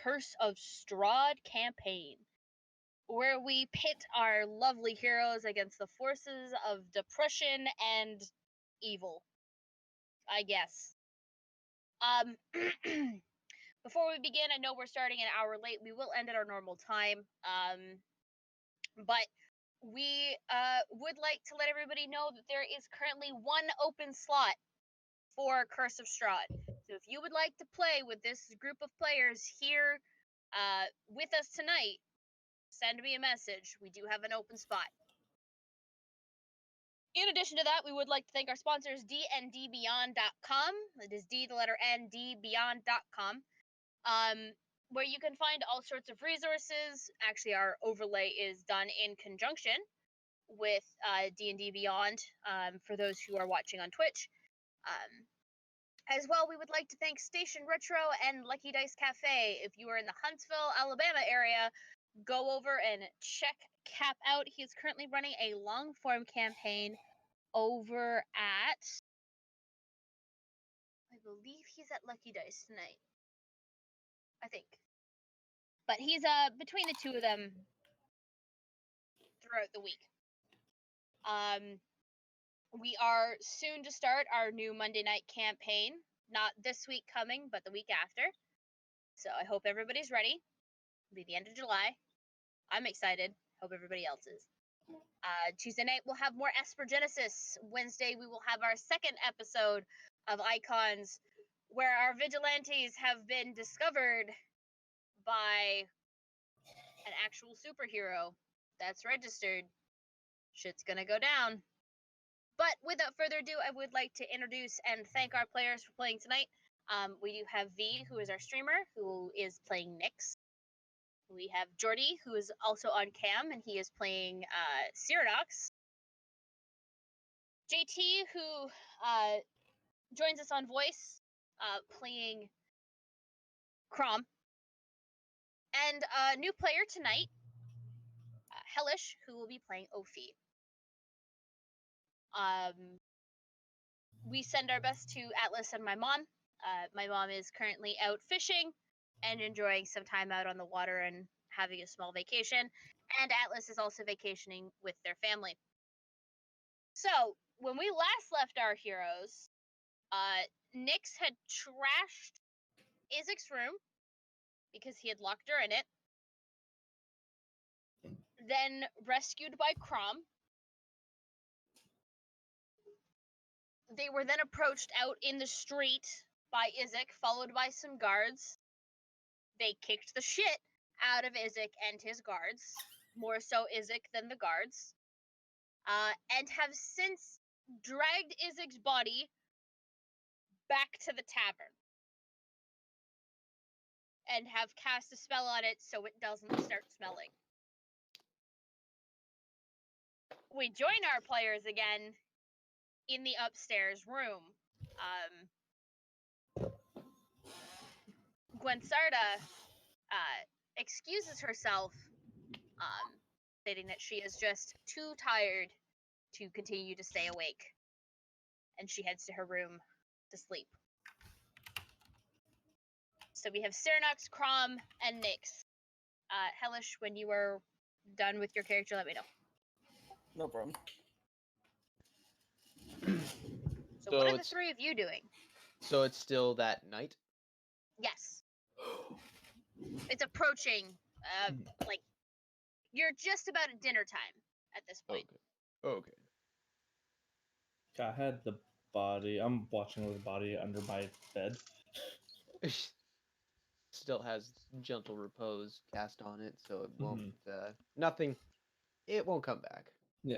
Curse of Strahd campaign, where we pit our lovely heroes against the forces of depression and evil, I guess. Before we begin, I know we're starting an hour late. We will end at our normal time. But we would like to let everybody know that there is currently one open slot for Curse of Strahd. So if you would like to play with this group of players here with us tonight, send me a message. We do have an open spot. In addition to that, we would like to thank our sponsors, dndbeyond.com. It is D, the letter N, D, beyond.com. Where you can find all sorts of resources. Actually, our overlay is done in conjunction with D&D Beyond, for those who are watching on Twitch. As well, we would like to thank Station Retro and Lucky Dice Cafe. If you are in the Huntsville, Alabama area, go over and check Cap out. He is currently running a long-form campaign over at... I believe he's at Lucky Dice tonight. I think. But he's between the two of them throughout the week. We are soon to start our new Monday night campaign. Not this week coming, but the week after. So I hope everybody's ready. It'll be the end of July. I'm excited. Hope everybody else is. Tuesday night we'll have more Esper Genesis. Wednesday we will have our second episode of Icons, where our vigilantes have been discovered by an actual superhero that's registered. Shit's gonna go down. But without further ado, I would like to introduce and thank our players for playing tonight. We do have V, who is our streamer, who is playing Nyx. We have Jordy, who is also on cam, and he is playing Cyranox. JT, who joins us on voice, playing Crom. And a new player tonight, Hellish, who will be playing Ophi. We send our best to Atlas and my mom. My mom is currently out fishing and enjoying some time out on the water and having a small vacation. And Atlas is also vacationing with their family. So, when we last left our heroes, Nyx had trashed Izik's room because he had locked her in it. Then rescued by Crom. They were then approached out in the street by Izik, followed by some guards. They kicked the shit out of Izik and his guards, more so Izik than the guards, and have since dragged Izik's body back to the tavern and have cast a spell on it so it doesn't start smelling. We join our players again in the upstairs room. Gwensarda excuses herself, stating that she is just too tired to continue to stay awake, and she heads to her room to sleep. So we have Cyranox, Crom, and Nyx. Hellish, when you are done with your character, let me know. No problem. So what are the three of you doing? So it's still that night? Yes. It's approaching, like, you're just about at dinner time at this point. Okay. I had the body. I'm watching with the body under my bed. Still has gentle repose cast on it, so it won't, nothing, it won't come back. Yeah.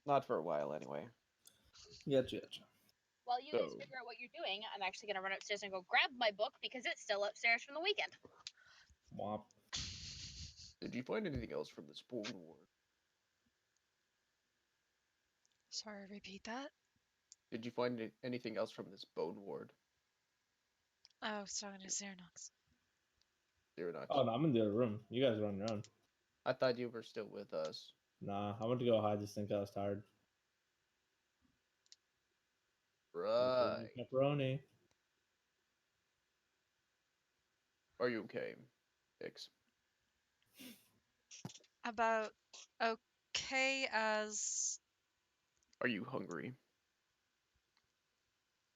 Not for a while, anyway. Gotcha. While you guys figure out what you're doing, I'm actually going to run upstairs and go grab my book because it's still upstairs from the weekend. Womp. Did you find anything else from this Bone Ward? Sorry, repeat that? Did you find anything else from this Bone Ward? Oh, I was talking to Cyranox. Cyranox. Oh, no, I'm in the other room. You guys run around. I thought you were still with us. Nah, I went to go hide. Just think I was tired. Right. Pepperoni. Are you okay? Thanks. About okay as Are you hungry?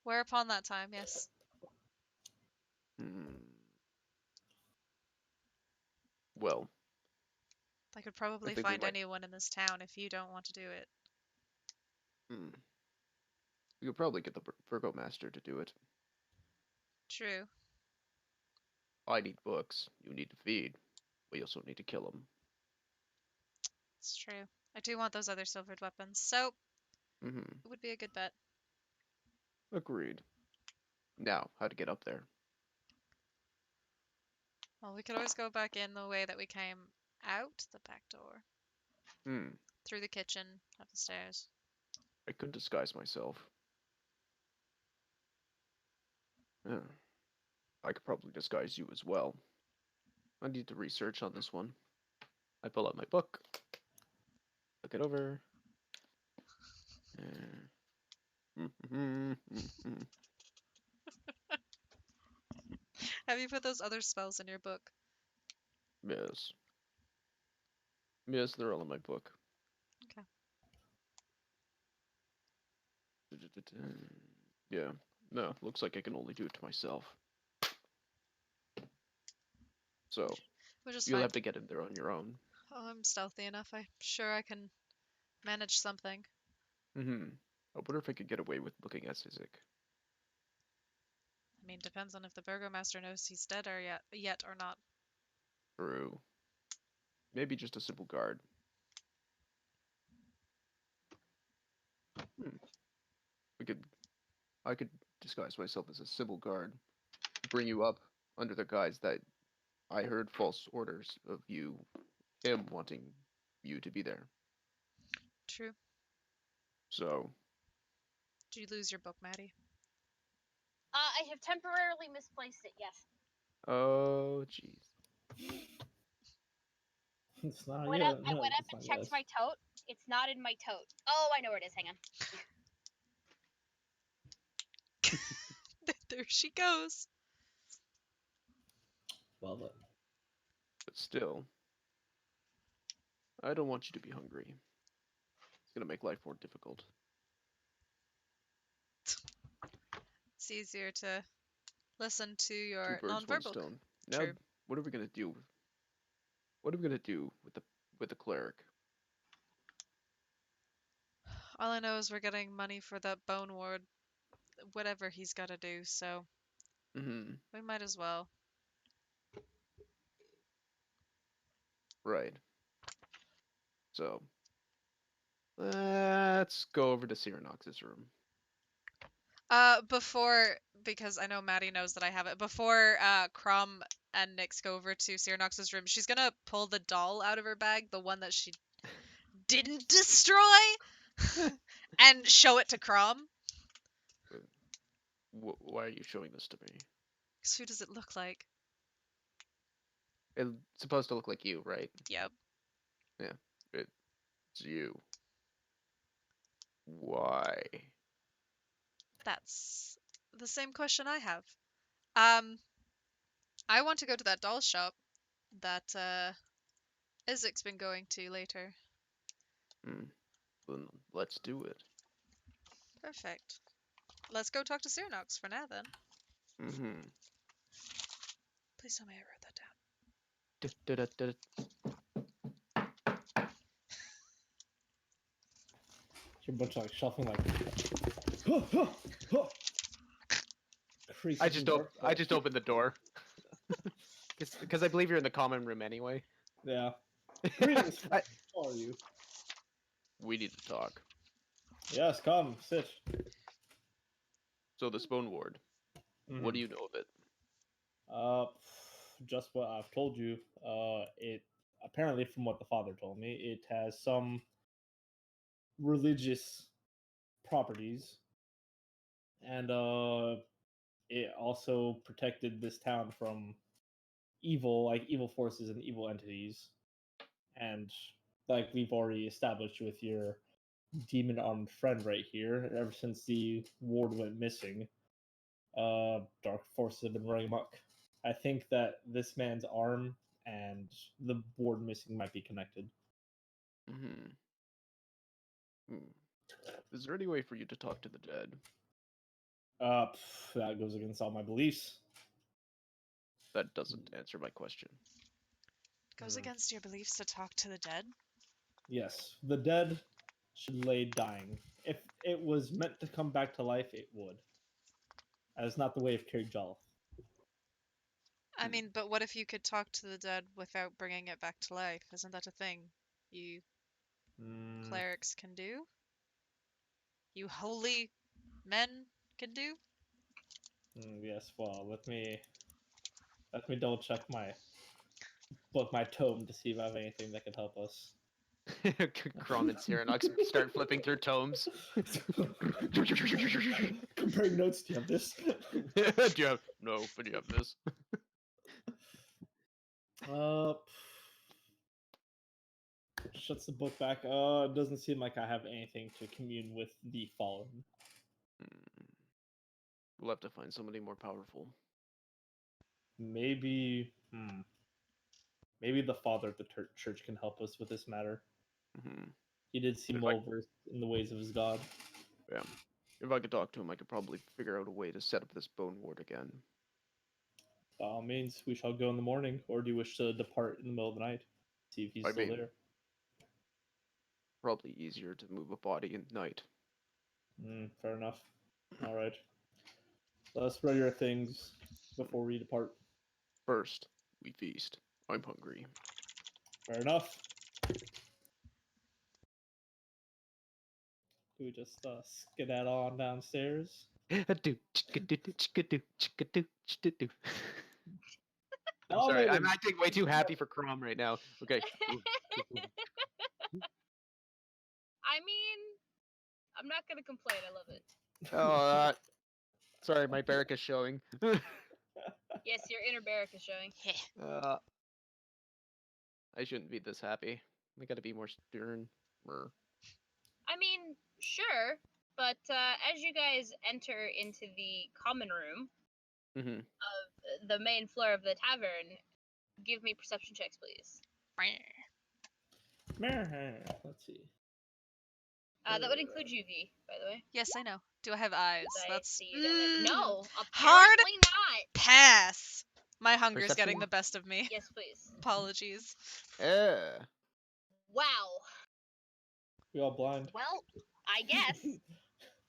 we're upon that time, yes. Hmm. Well, I could probably think we find might. anyone in this town if you don't want to do it. Hmm. We could probably get the Virgo Master to do it. True. I need books. You need to feed. We also need to kill him. It's true. I do want those other silvered weapons, so Mm-hmm. it would be a good bet. Agreed. Now, how to get up there? Well, we could always go back in the way that we came out the back door. Hmm. Through the kitchen, up the stairs. I could disguise myself. Yeah. I could probably disguise you as well. I need to research on this one. I pull out my book. Look it over. Have you put those other spells in your book? Yes. Yes, they're all in my book. Okay. Yeah. No, looks like I can only do it to myself. So, Which is you'll fine. have to get in there on your own. Oh, I'm stealthy enough. I'm sure I can manage something. Mm-hmm. I wonder if I could get away with looking at Sizik. I mean, depends on if the Burgomaster knows he's dead or yet or not. True. Maybe just a simple guard. Hmm. I could disguise myself as a civil guard, bring you up under the guise that I heard false orders of him wanting you to be there. True. So, Did you lose your book, Maddie? I have temporarily misplaced it. Yes. oh jeez. It's not I went yeah, up. I no, went up it's and not checked yes. my tote. It's not in my tote. Oh, I know where it is. Hang on. There she goes. Well then. But still, I don't want you to be hungry. It's gonna make life more difficult. It's easier to listen to your Two birds, one nonverbal. stone. Now, True. what are we gonna do? What are we gonna do with the cleric? All I know is we're getting money for that bone ward, whatever he's got to do, so Mm-hmm. we might as well. Right. So, let's go over to Cyronox's room. Before, because I know Maddie knows that I have it, before Crom and Nyx go over to Cyronox's room, she's gonna pull the doll out of her bag, the one that she didn't destroy, and show it to Crom. Why are you showing this to me? Because who does it look like? It's supposed to look like you, right? Yep. Yeah, it's you. Why? That's the same question I have. Um, I want to go to that doll shop that Isaac's been going to later. Hmm. Then let's do it. Perfect. Let's go talk to Cyronox for now, then. Mm-hmm. Please tell me I wrote that down. You're a bunch of like shuffling like creases I just in dark I just opened the door. Because I believe you're in the common room anyway. Yeah. Greetings. I- How are you? We need to talk. Yes, come, sit. So the Spoon Ward. What do you know of it? Just what I've told you. It apparently, from what the father told me, it has some religious properties, and it also protected this town from evil, like evil forces and evil entities, and like we've already established with your demon armed friend right here, ever since the ward went missing, dark forces have been running amok. I think that this man's arm and the board missing might be connected. Hmm. Is there any way for you to talk to the dead? That goes against all my beliefs. That doesn't answer my question. Goes against your beliefs to talk to the dead? Yes, the dead should lay dying. If it was meant to come back to life, it would. That is not the way of Kerry Jolliffe. I mean, but what if you could talk to the dead without bringing it back to life? Isn't that a thing you clerics can do? You holy men can do? Yes, well, let me double check my tome to see if I have anything that could help us. Crom and Cyronox start flipping through tomes. Comparing notes, do you have this? Do you have no? But do you have this? Shuts the book back. It doesn't seem like I have anything to commune with the fallen. We'll have to find somebody more powerful. Maybe, maybe the father of the church can help us with this matter. He did seem well versed in the ways of his god. Yeah. If I could talk to him, I could probably figure out a way to set up this bone ward again. By all means, we shall go in the morning, or do you wish to depart in the middle of the night? See if he's still there. Probably easier to move a body at night. Fair enough. All right. Let us spread your things before we depart. First, we feast. I'm hungry. Fair enough. Do we just skedaddle on downstairs? I'm sorry, I'm acting way too happy for Crom right now. Okay. I mean, I'm not gonna complain. I love it. Oh, sorry, my barrack is showing. Yes, your inner barrack is showing. I shouldn't be this happy. I gotta be more stern. I mean, sure, but as you guys enter into the common room of the main floor of the tavern, give me perception checks, please. Let's see. That would include you, V, by the way. Yes, I know. Do I have eyes? That's no, hard apparently not. pass. My hunger's Perception? getting the best of me. Yes, please. Apologies. Wow. We all blind. Well, I guess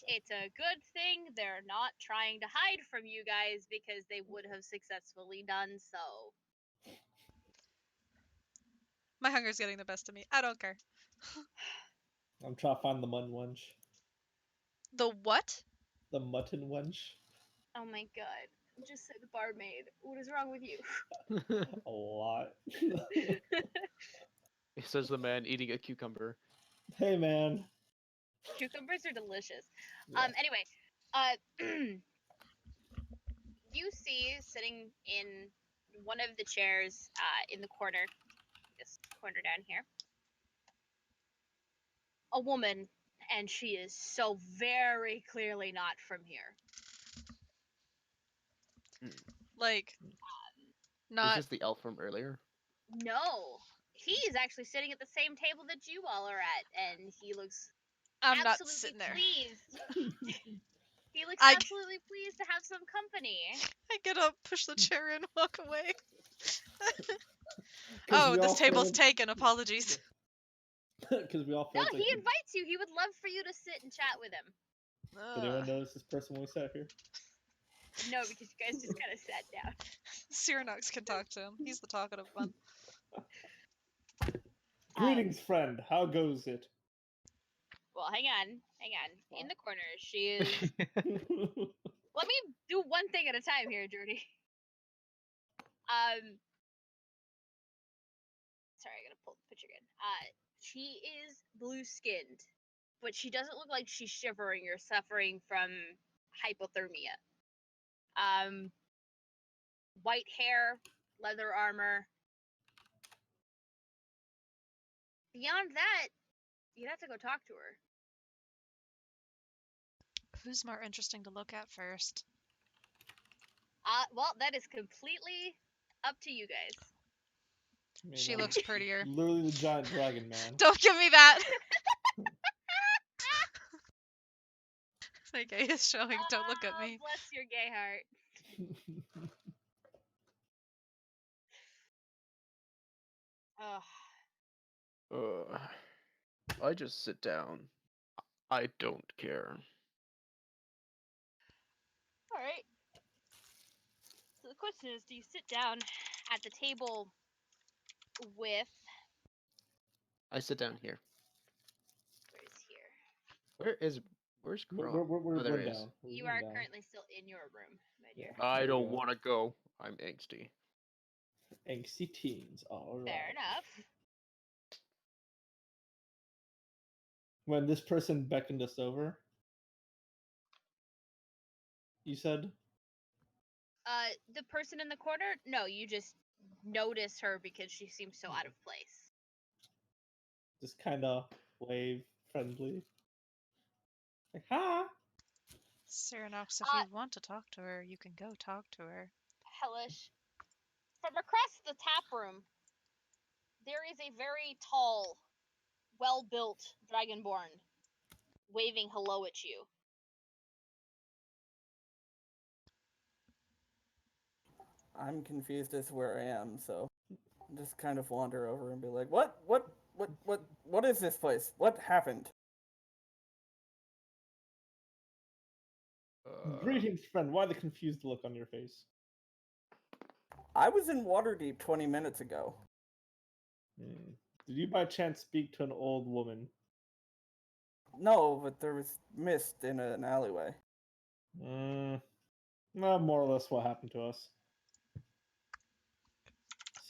it's a good thing they're not trying to hide from you guys because they would have successfully done so. My hunger's getting the best of me. I don't care. I'm trying to find the mutton wench. The what? The mutton wench. Oh my god. Just said barmaid. What is wrong with you? A lot. Says the man eating a cucumber. Hey, man. Cucumbers are delicious. Yeah. Anyway, you see sitting in one of the chairs in the corner, this corner down here, a woman, and she is so very clearly not from here. Like, Is not. this the elf from earlier? No, he is actually sitting at the same table that you all are at, and he looks I'm not absolutely sitting there. pleased. He looks I- absolutely pleased to have some company. I get up, push the chair in, walk away. 'Cause Oh, we this all table's failed- taken. Apologies. Because we all No, felt he invites you. He would love for you to sit and chat with him. Did anyone notice this person when we sat here? No, because you guys just kind of sat down. Cyronox can talk to him. He's the talkative one. Greetings, friend. How goes it? Well, hang on. In the corner, she is. Let me do one thing at a time here, Jordy. Sorry, I gotta pull the picture again. She is blue-skinned, but she doesn't look like she's shivering or suffering from hypothermia. White hair, leather armor. Beyond that, you'd have to go talk to her. Who's more interesting to look at first? Well, that is completely up to you guys. She looks prettier. Literally the giant dragon man. Don't give me that. My gay is showing. Don't look at me. Bless your gay heart. Ugh. I just sit down. I don't care. All right. So the question is, do you sit down at the table with? I sit down here. Where's here? Where's We're, Crom? we're, Oh, there we're he is. down. You We're are down. currently still in your room, my dear. Yeah. I There we don't go. want to go. I'm angsty. Angsty teens. All right. Fair enough. When this person beckoned us over, you said, The person in the corner? No, you just notice her because she seems so out of place. just kind of wave friendly. Like, hi. Cyronox, if Uh, you want to talk to her, you can go talk to her. Hellish. From across the tap room, there is a very tall, well-built dragonborn waving hello at you. I'm confused as to where I am, so just kind of wander over and be like, what is this place? What happened? Greetings, friend. Why the confused look on your face? I was in Waterdeep 20 minutes ago. Hmm. Did you by chance speak to an old woman? No, but there was mist in an alleyway. Well, more or less what happened to us.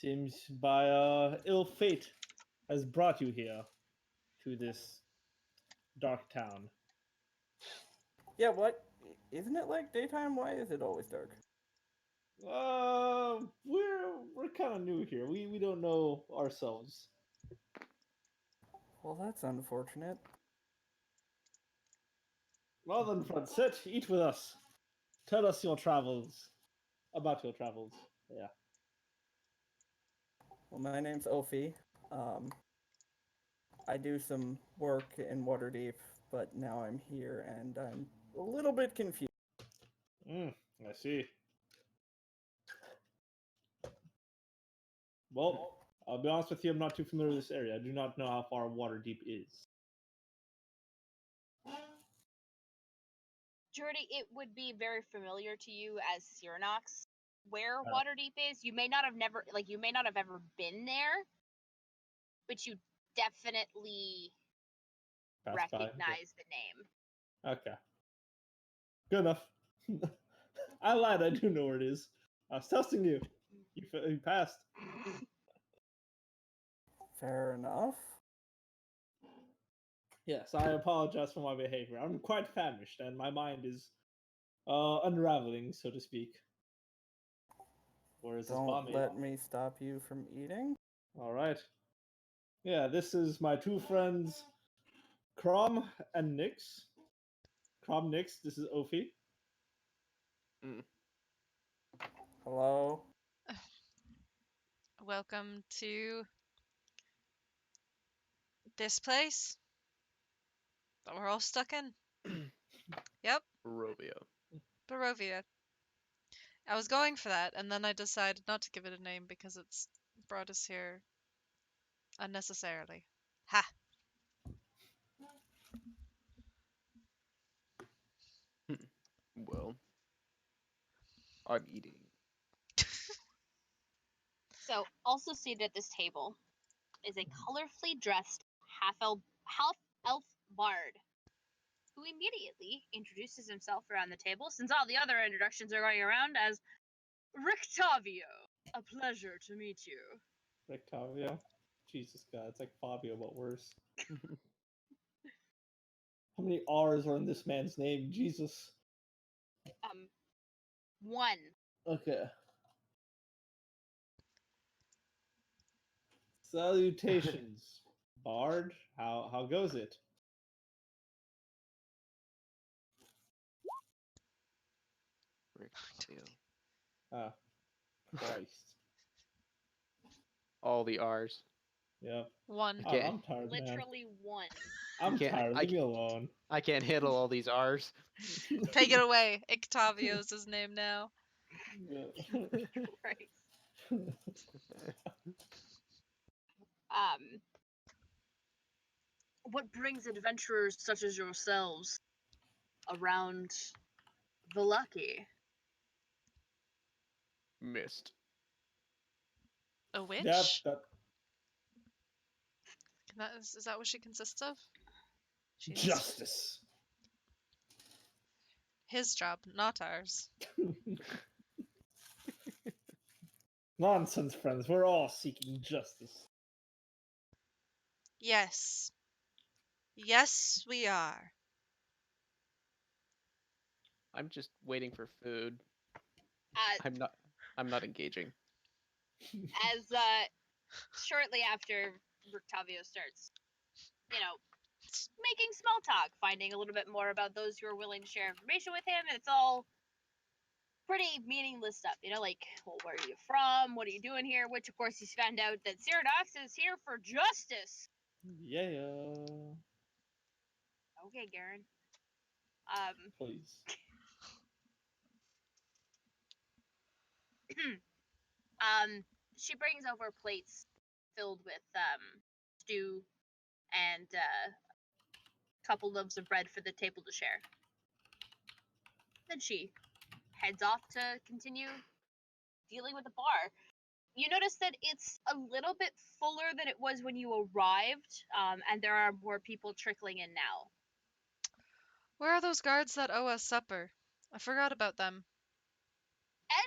Seems by ill fate has brought you here to this dark town. Yeah, what? Isn't it like daytime? Why is it always dark? We're kind of new here. We don't know ourselves. Well, that's unfortunate. Well then, friend, sit, eat with us. Tell us your travels. About your travels. Yeah. Well, my name's Ophi. I do some work in Waterdeep, but now I'm here and I'm a little bit confused. I see. Well, I'll be honest with you, I'm not too familiar with this area. I do not know how far Waterdeep is. Jordy, it would be very familiar to you as Cyronox. Where Oh. Waterdeep is, you may not have ever been there, but you definitely Passed by. recognize the name. Okay. Good enough. I lied, I do know where it is. I was testing you. You passed. Fair enough. Yes, I apologize for my behavior. I'm quite famished, and my mind is unraveling, so to speak. Where is this Don't bomb? let me stop you from eating. All right. Yeah, this is my two friends, Crom and Nyx. Crom, Nyx, this is Ophi. Hello? Welcome to this place that we're all stuck in. Yep, Barovia. Barovia. I was going for that, and then I decided not to give it a name because it's brought us here unnecessarily. Ha! Well, I'm eating. So, also seated at this table is a colorfully dressed half-elf bard who immediately introduces himself around the table, since all the other introductions are going around, as Rictavio. A pleasure to meet you. Rictavio. Jesus God, it's like Fabio, but worse. How many R's are in this man's name? Jesus. One. Okay. Salutations, Bard. How goes it? Rictavio. Ah, Christ. all the R's. Yep. One. Okay. I'm tired, man. Literally one. I'm can't- tired. I Leave me alone. I can't handle all these R's. Take it away. Octavio's his name now. Right. Um, what brings adventurers such as yourselves around the Lucky? Missed. A witch? Yep. Is that what she consists of? She's Justice. his job, not ours. Nonsense, friends. We're all seeking justice. Yes. Yes, we are. I'm just waiting for food. Uh, I'm not engaging. as shortly after Octavio starts, making small talk, finding a little bit more about those who are willing to share information with him, and it's all pretty meaningless stuff, like, well, where are you from? What are you doing here? Which, of course, he's found out that Cyranox is here for justice. Yeah. Okay, Garen. Please. She brings over plates filled with stew and a couple loaves of bread for the table to share. Then she heads off to continue dealing with the bar. You notice that it's a little bit fuller than it was when you arrived, and there are more people trickling in now. Where are those guards that owe us supper? I forgot about them.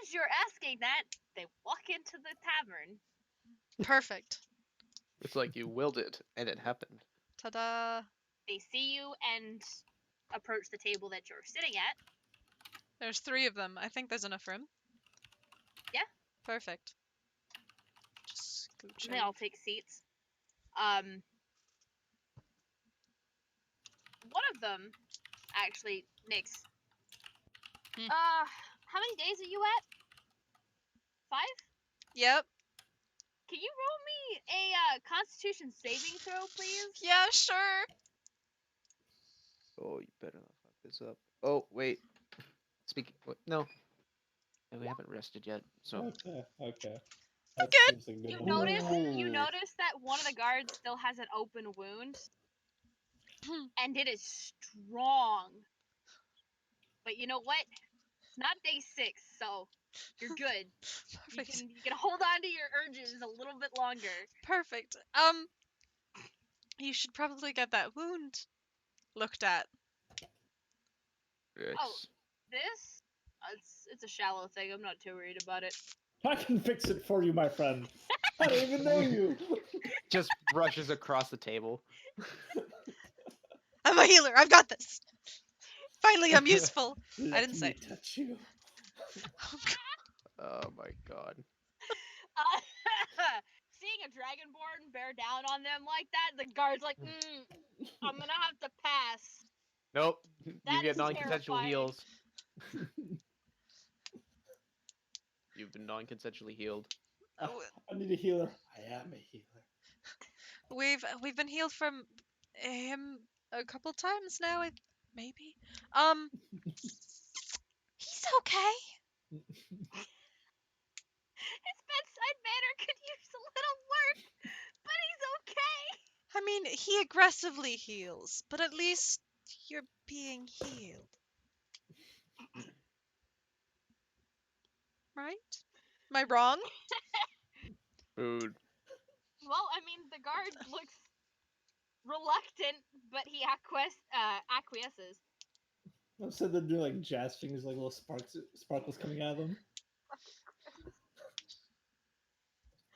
As you're asking that, they walk into the tavern. Perfect. It's like you willed it, and it happened. Ta-da. They see you and approach the table that you're sitting at. There's 3 of them. I think there's enough room. Yeah. Perfect. Just scooch And they all over. take seats. One of them, actually, Nyx. Hmm. How many days are you at? 5? Yep. Can you roll me a Constitution saving throw, please? Yeah, sure. Oh, you better not fuck this up. Oh, wait. Speaking. No. We haven't rested yet, so. Okay. That good. seems like a good You number. notice that one of the guards still has an open wound, and it is strong. But you know what? It's not day 6, so you're good. Perfect. You can hold on to your urges a little bit longer. Perfect. You should probably get that wound looked at. Yes. This, it's a shallow thing. I'm not too worried about it. I can fix it for you, my friend. I don't even know you. Just rushes across the table. I'm a healer. I've got this. Finally, I'm useful. Let didn't say. me touch you. Oh my god. Seeing a dragonborn bear down on them like that, the guard's like, I'm gonna have to pass. Nope. That You get is non-consensual terrifying. heals. You've been non-consensually healed. I need a healer. I am a healer. We've been healed from him a couple times now. Maybe. He's okay. His bedside manner could use a little work, but he's okay. I mean, he aggressively heals, but at least you're being healed. Right? Am I wrong? Food. Well, I mean, the guard looks reluctant, but he acquiesces. I said they're doing like jazz fingers, like little sparkles coming out of them.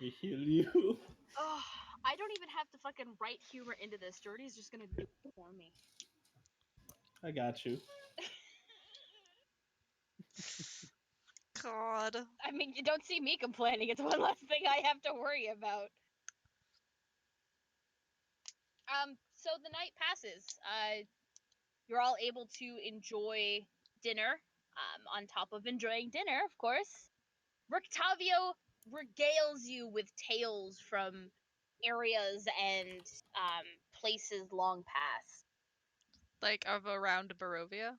We heal you. Oh, I don't even have to fucking write humor into this. Jordy's just gonna do it for me. I got you. God. I mean, you don't see me complaining. It's one less thing I have to worry about. So the night passes. You're all able to enjoy dinner. On top of enjoying dinner, of course, Rictavio regales you with tales from areas and places long past. Like of around Barovia?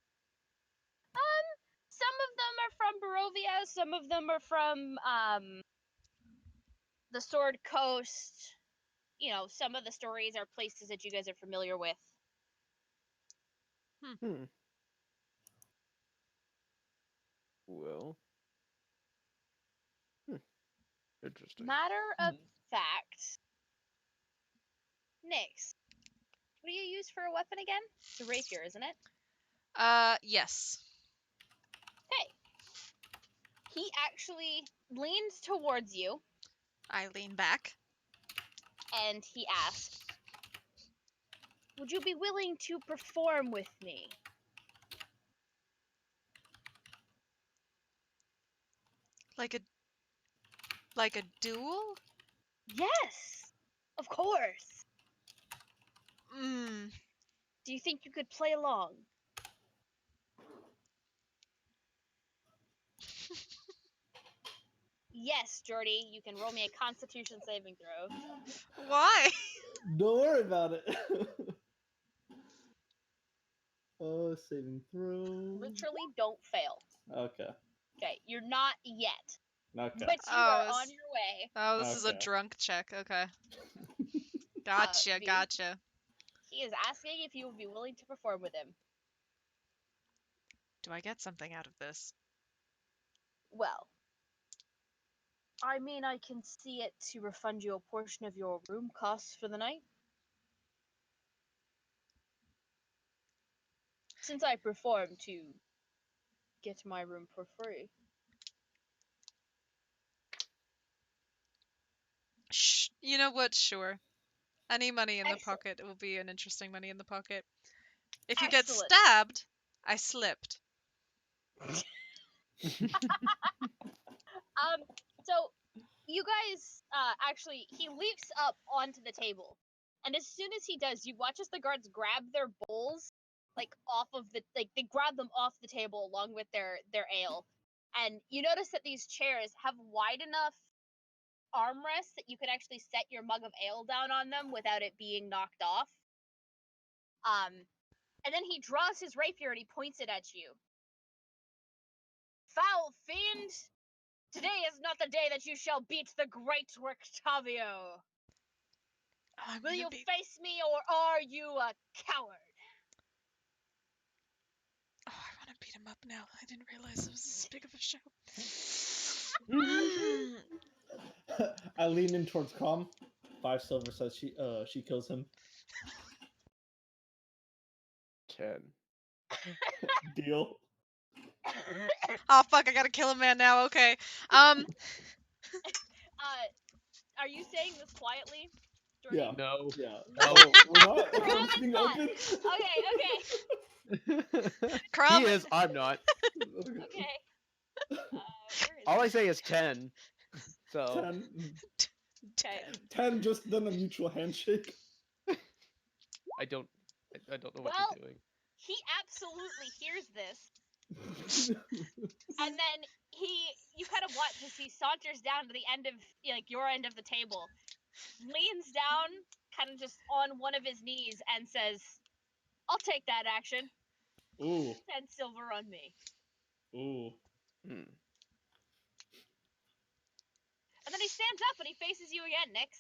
Some of them are from Barovia, some of them are from the Sword Coast. You know, some of the stories are places that you guys are familiar with. Hmm. Well. Interesting. Matter of fact, Nyx, what do you use for a weapon again? It's a rapier, isn't it? Yes. Hey, he actually leans towards you I lean back. and he asks, "Would you be willing to perform with me?" Like a duel? Yes, of course. Hmm. Do you think you could play along? Yes, Jordy, you can roll me a Constitution saving throw. Why? Don't worry about it. Saving throw. Literally, don't fail. Okay. Okay, you're not yet, Okay. but you Oh, are it's- on your way. Oh, this is a Okay. drunk check. Okay. Gotcha, V, gotcha. He is asking if you would be willing to perform with him. Do I get something out of this? Well, I mean, I can see it to refund you a portion of your room costs for the night. Since I perform to get my room for free. You know what? Sure. Any money in the Excellent. pocket will be an interesting money in the pocket. If you get Excellent. stabbed, I slipped. So you guys, actually, he leaps up onto the table, and as soon as he does, you watch as the guards grab their bowls, like off of the, like they grab them off the table along with their ale, and you notice that these chairs have wide enough armrests that you could actually set your mug of ale down on them without it being knocked off. And then he draws his rapier and he points it at you. Foul fiend! Today is not the day that you shall beat the great Octavio. I'm Will gonna you be- face me or are you a coward? Oh, I want to beat him up now. I didn't realize it was this big of a show. I lean in towards Crom. 5 silver says she kills him. 10. Deal. Oh fuck! I gotta kill a man now. Okay. Are you saying this quietly, Jordy? Yeah. No. Yeah. No. Oh, we're not. We're We're on just the being spot. open. Okay. Crumb. He is. I'm not. Okay. Where is All I it? say is 10. So 10. Okay. 10 just done a mutual handshake. I don't know what Well- you're doing. He absolutely hears this, and then you kind of watch as he saunters down to the end of, like, your end of the table, leans down, kind of just on one of his knees, and says, "I'll take that action. Ooh. 10 silver on me." Ooh. Hmm. And then he stands up and he faces you again, Nyx.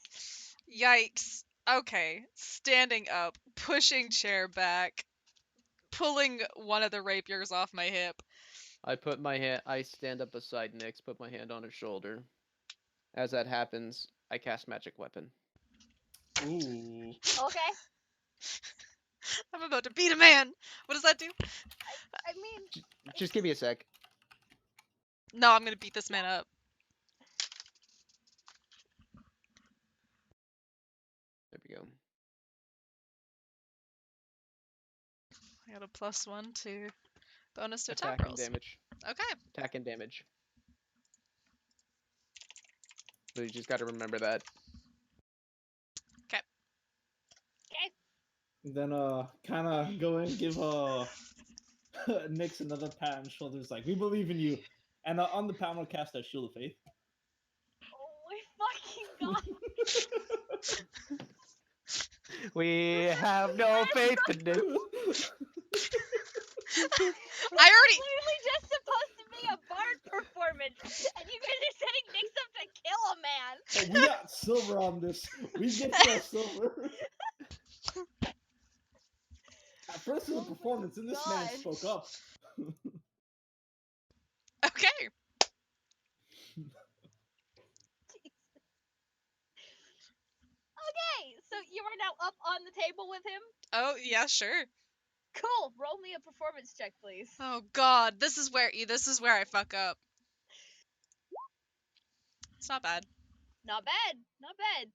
Yikes. Okay. Standing up, pushing chair back, pulling one of the rapiers off my hip. I stand up beside Nyx, put my hand on his shoulder. As that happens, I cast magic weapon. Ooh. Okay. I'm about to beat a man. What does that do? I mean, Just give me a sec. No, I'm gonna beat this man up. There we go. I got a +1 to bonus to Attack attack and rolls. damage. Okay. Attack and damage. So you just got to remember that. okay. Then kind of go in, give Nyx another pat on the shoulders, like, we believe in you. And on the pat, I'm gonna cast a Shield of Faith. We have no faith in this. I already. Literally just supposed to be a bard performance, and you guys are setting Nix up to kill a man. Oh, we got silver on this. We get our silver. At first it was a Oh my performance, and this man God. spoke up. Okay. Okay, so you are now up on the table with him. Oh yeah, sure. Cool. Roll me a performance check, please. Oh God, this is where I fuck up. It's not bad. Not bad. Not bad.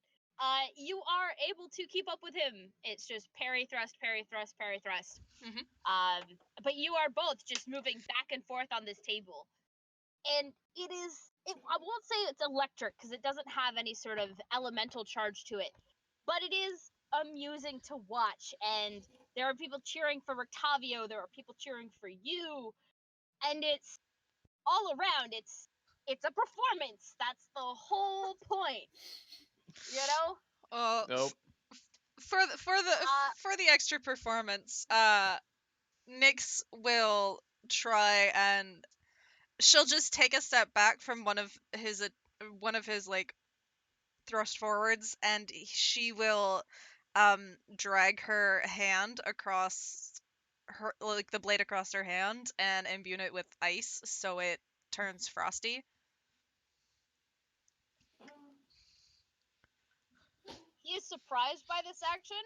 You are able to keep up with him. It's just parry, thrust, parry, thrust, parry, thrust. Mhm. But you are both just moving back and forth on this table. And I won't say it's electric because it doesn't have any sort of elemental charge to it, but it is amusing to watch. And there are people cheering for Rictavio, there are people cheering for you, and it's all around. It's a performance. That's the whole point, you know. Oh, Nope. for the extra performance, Nyx will try and she'll just take a step back from one of his like thrust forwards, and she will drag her hand across her, like the blade across her hand, and imbue it with ice so it turns frosty. He is surprised by this action,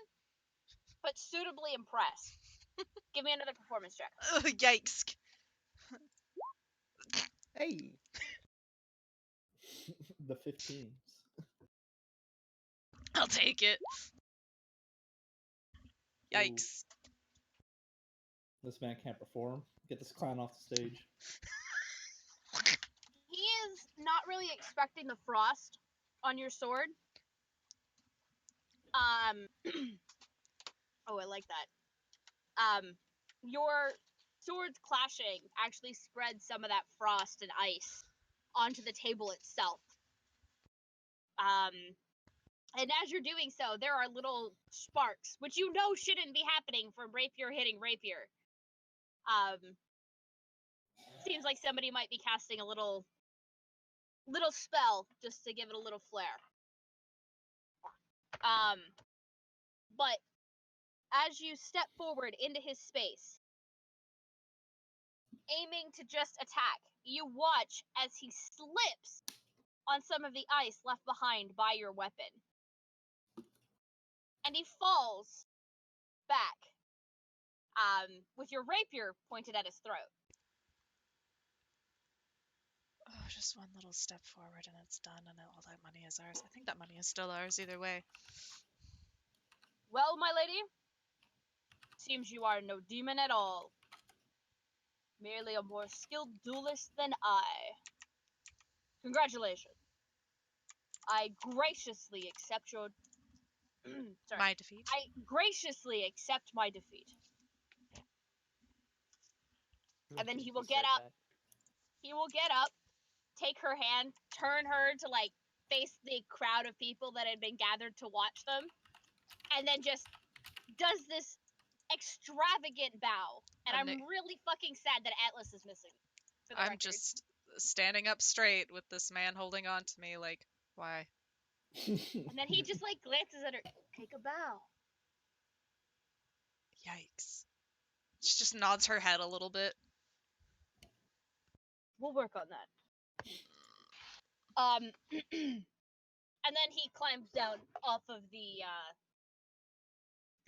but suitably impressed. Give me another performance check. Ugh, yikes. Hey. The 15s. I'll take it. Ooh, Yikes. this man can't perform. Get this clown off the stage. He is not really expecting the frost on your sword. Oh, I like that. Your swords clashing actually spread some of that frost and ice onto the table itself. And as you're doing so, there are little sparks, which you know shouldn't be happening from rapier hitting rapier. Seems like somebody might be casting a little spell just to give it a little flair. But as you step forward into his space, aiming to just attack, you watch as he slips on some of the ice left behind by your weapon. And he falls back, with your rapier pointed at his throat. Oh, just one little step forward and it's done, and all that money is ours. I think that money is still ours either way. Well, my lady, seems you are no demon at all. Merely a more skilled duelist than I. Congratulations. I graciously accept your... Sorry. My defeat. I graciously accept my defeat. And then he will get up. He will get up, take her hand, turn her to, like, face the crowd of people that had been gathered to watch them, and then just does this extravagant bow. And I'm really fucking sad that Atlas is missing. For the I'm record. just standing up straight with this man holding on to me, like, why? And then he just, like, glances at her. Take a bow. Yikes. She just nods her head a little bit. We'll work on that. And then he climbs down off of the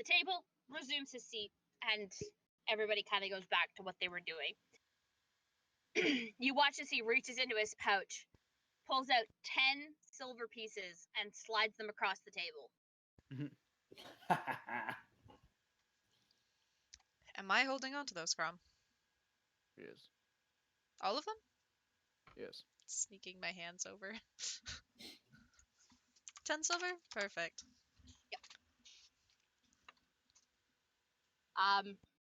table, resumes his seat, and everybody kind of goes back to what they were doing. You watch as he reaches into his pouch, pulls out 10 silver pieces, and slides them across the table. Am I holding on to those, Crom? Yes. All of them? Yes. Sneaking my hands over. 10 silver? Perfect. Yep.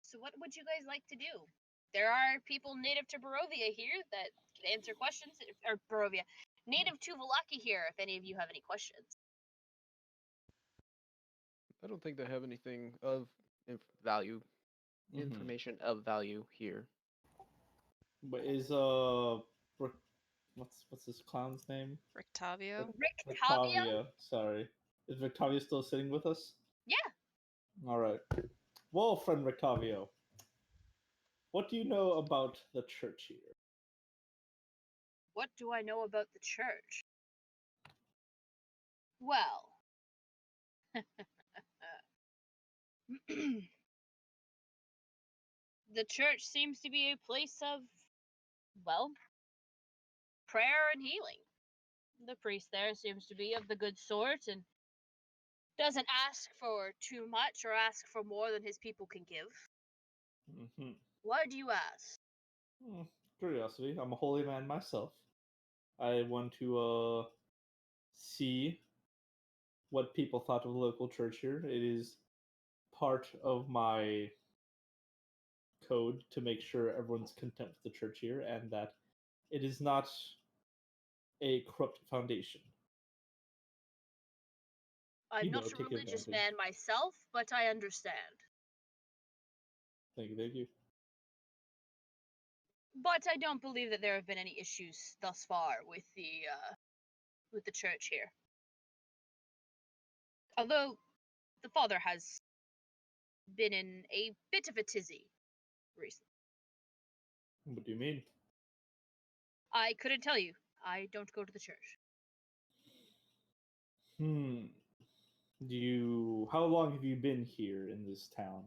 So what would you guys like to do? There are people native to Barovia here that can answer questions, or Barovia, native to Vallaki here, if any of you have any questions. I don't think they have anything of value, information of value here. But is what's this clown's name? Rictavio. Rictavia? Victavia. Sorry, is Victavia still sitting with us? Yeah. All right. Well, friend Rictavio, what do you know about the church here? What do I know about the church? Well, the church seems to be a place of, well, prayer and healing. The priest there seems to be of the good sort and doesn't ask for too much or ask for more than his people can give. Mm-hmm. Why do you ask? Curiosity. I'm a holy man myself. I want to see what people thought of the local church here. It is part of my code to make sure everyone's content with the church here and that it is not a corrupt foundation. I'm not a take religious advantage. man myself, but I understand. Thank you, thank you. But I don't believe that there have been any issues thus far with the church here. Although the father has been in a bit of a tizzy recently. What do you mean? I couldn't tell you. I don't go to the church. How long have you been here in this town?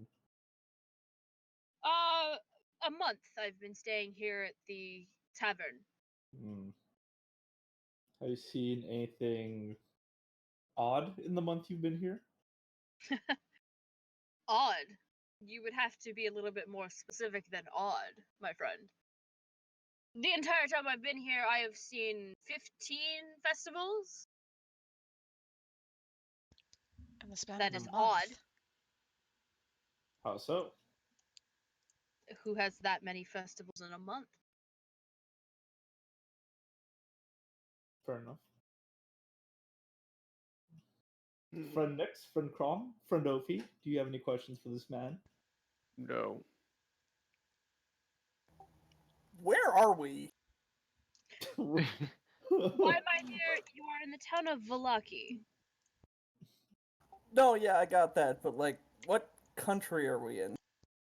A month I've been staying here at the tavern. Have you seen anything odd in the month you've been here? Odd. You would have to be a little bit more specific than odd, my friend. The entire time I've been here, I have seen 15 festivals. In the span That of is a month. odd. How so? Who has that many festivals in a month? Fair enough. Hmm. Friend Nix, friend Crom, friend Ophi, do you have any questions for this man? No. Where are we? Why, my dear, you are in the town of Valaki. No, yeah, I got that, but like, what country are we in?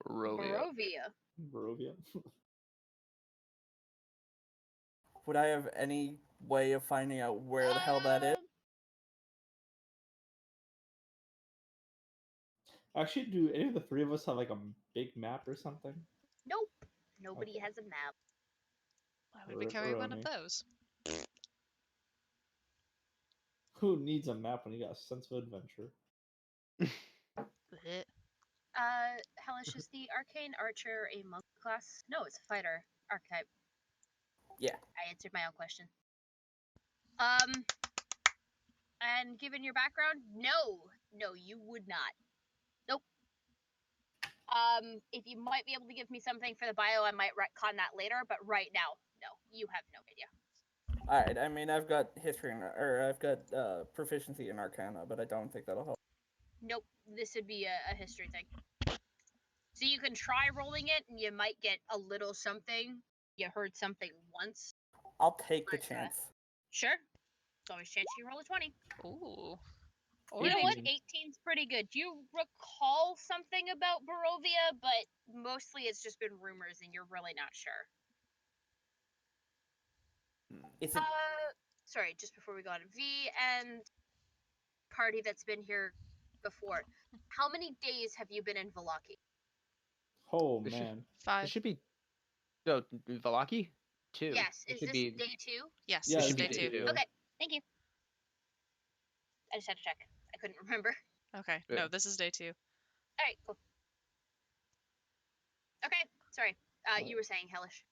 Barovia. Barovia. Barovia. Would I have any way of finding out where the hell that is? Actually, do any of the three of us have like a big map or something? Nope. Nobody Okay. has a map. Why would we carry one of Ripperoni. those? Who needs a map when you got a sense of adventure? Blech. Hellish, is the arcane archer a monk class? No, it's a fighter archetype. Yeah. I answered my own question. And given your background, no, you would not. Nope. If you might be able to give me something for the bio, I might retcon that later. But right now, no, you have no idea. All right. I mean, I've got I've got proficiency in Arcana, but I don't think that'll help. Nope, this would be a history thing. So you can try rolling it, and you might get a little something. You heard something once. I'll take the But, chance. Sure. It's always a chance you roll a 20. Ooh. You know what? 18. 18's pretty good. You recall something about Barovia, but mostly it's just been rumors, and you're really not sure. Is it? Sorry, just before we go on. V and party that's been here before. How many days have you been in Valaki? Oh This should- man. It 5. should be. No, Valaki? 2. Yes. It Is should this be. day 2? Yes, Yeah, this should is be day day 2. two. Okay, thank you. I just had to check. I couldn't remember. Okay, Yeah. no, this is day 2. Alright, cool. Okay, sorry. You were saying, Hellish.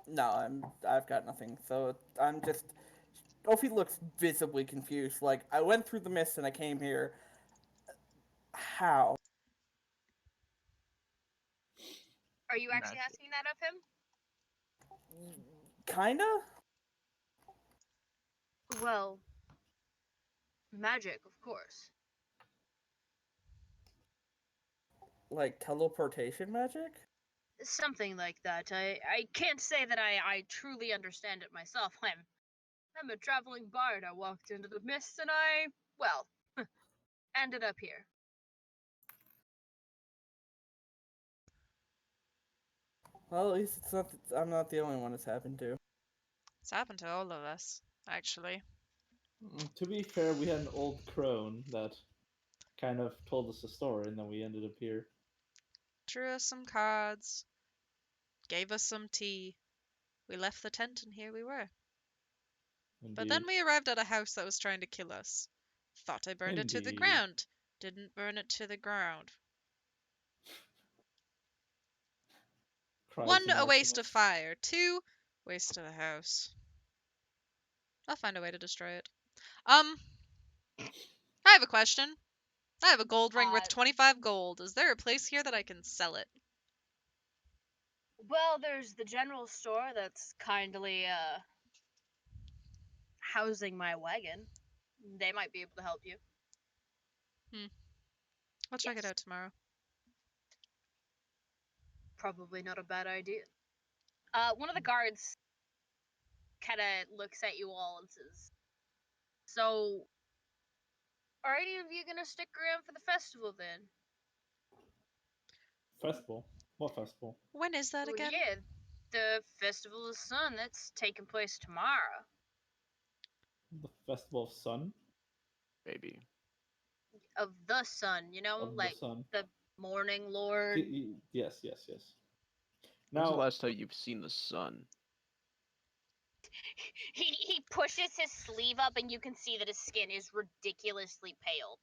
No, I've got nothing. So I'm just. Ophi looks visibly confused. Like, I went through the mist and I came here. How? Are you actually Magic. asking that of him? Kinda. Well, Magic, of course. Like teleportation magic? Something like that. I can't say that I truly understand it myself. I'm a traveling bard. I walked into the mist and well, ended up here. Well, at least it's not. I'm not the only one it's happened to. It's happened to all of us, actually. To be fair, we had an old crone that kind of told us a story, and then we ended up here. Drew us some cards, gave us some tea. We left the tent and here we were. But then Indeed. we arrived at a house that was trying to kill us. Thought I burned it to the Indeed. ground. Didn't burn it to the ground. Cries 1, an a waste of arsonist. fire. 2, waste of the house. I'll find a way to destroy it. I have a question. I have a gold ring worth 25 gold. Is there a place here that I can sell it? Well, there's the general store that's kindly housing my wagon. They might be able to help you. I'll check it Yes. out tomorrow. Probably not a bad idea. One of the guards kind of looks at you all and says, "So, are any of you gonna stick around for the festival then?" Festival? What festival? When is that Well, again? yeah, the Festival of the Sun that's taking place tomorrow. The Festival of Sun? Maybe. Of the sun, you know, Of the like sun. the morning lord. Yes, yes, yes. When's the Now, last time you've seen the sun? He pushes his sleeve up and you can see that his skin is ridiculously pale.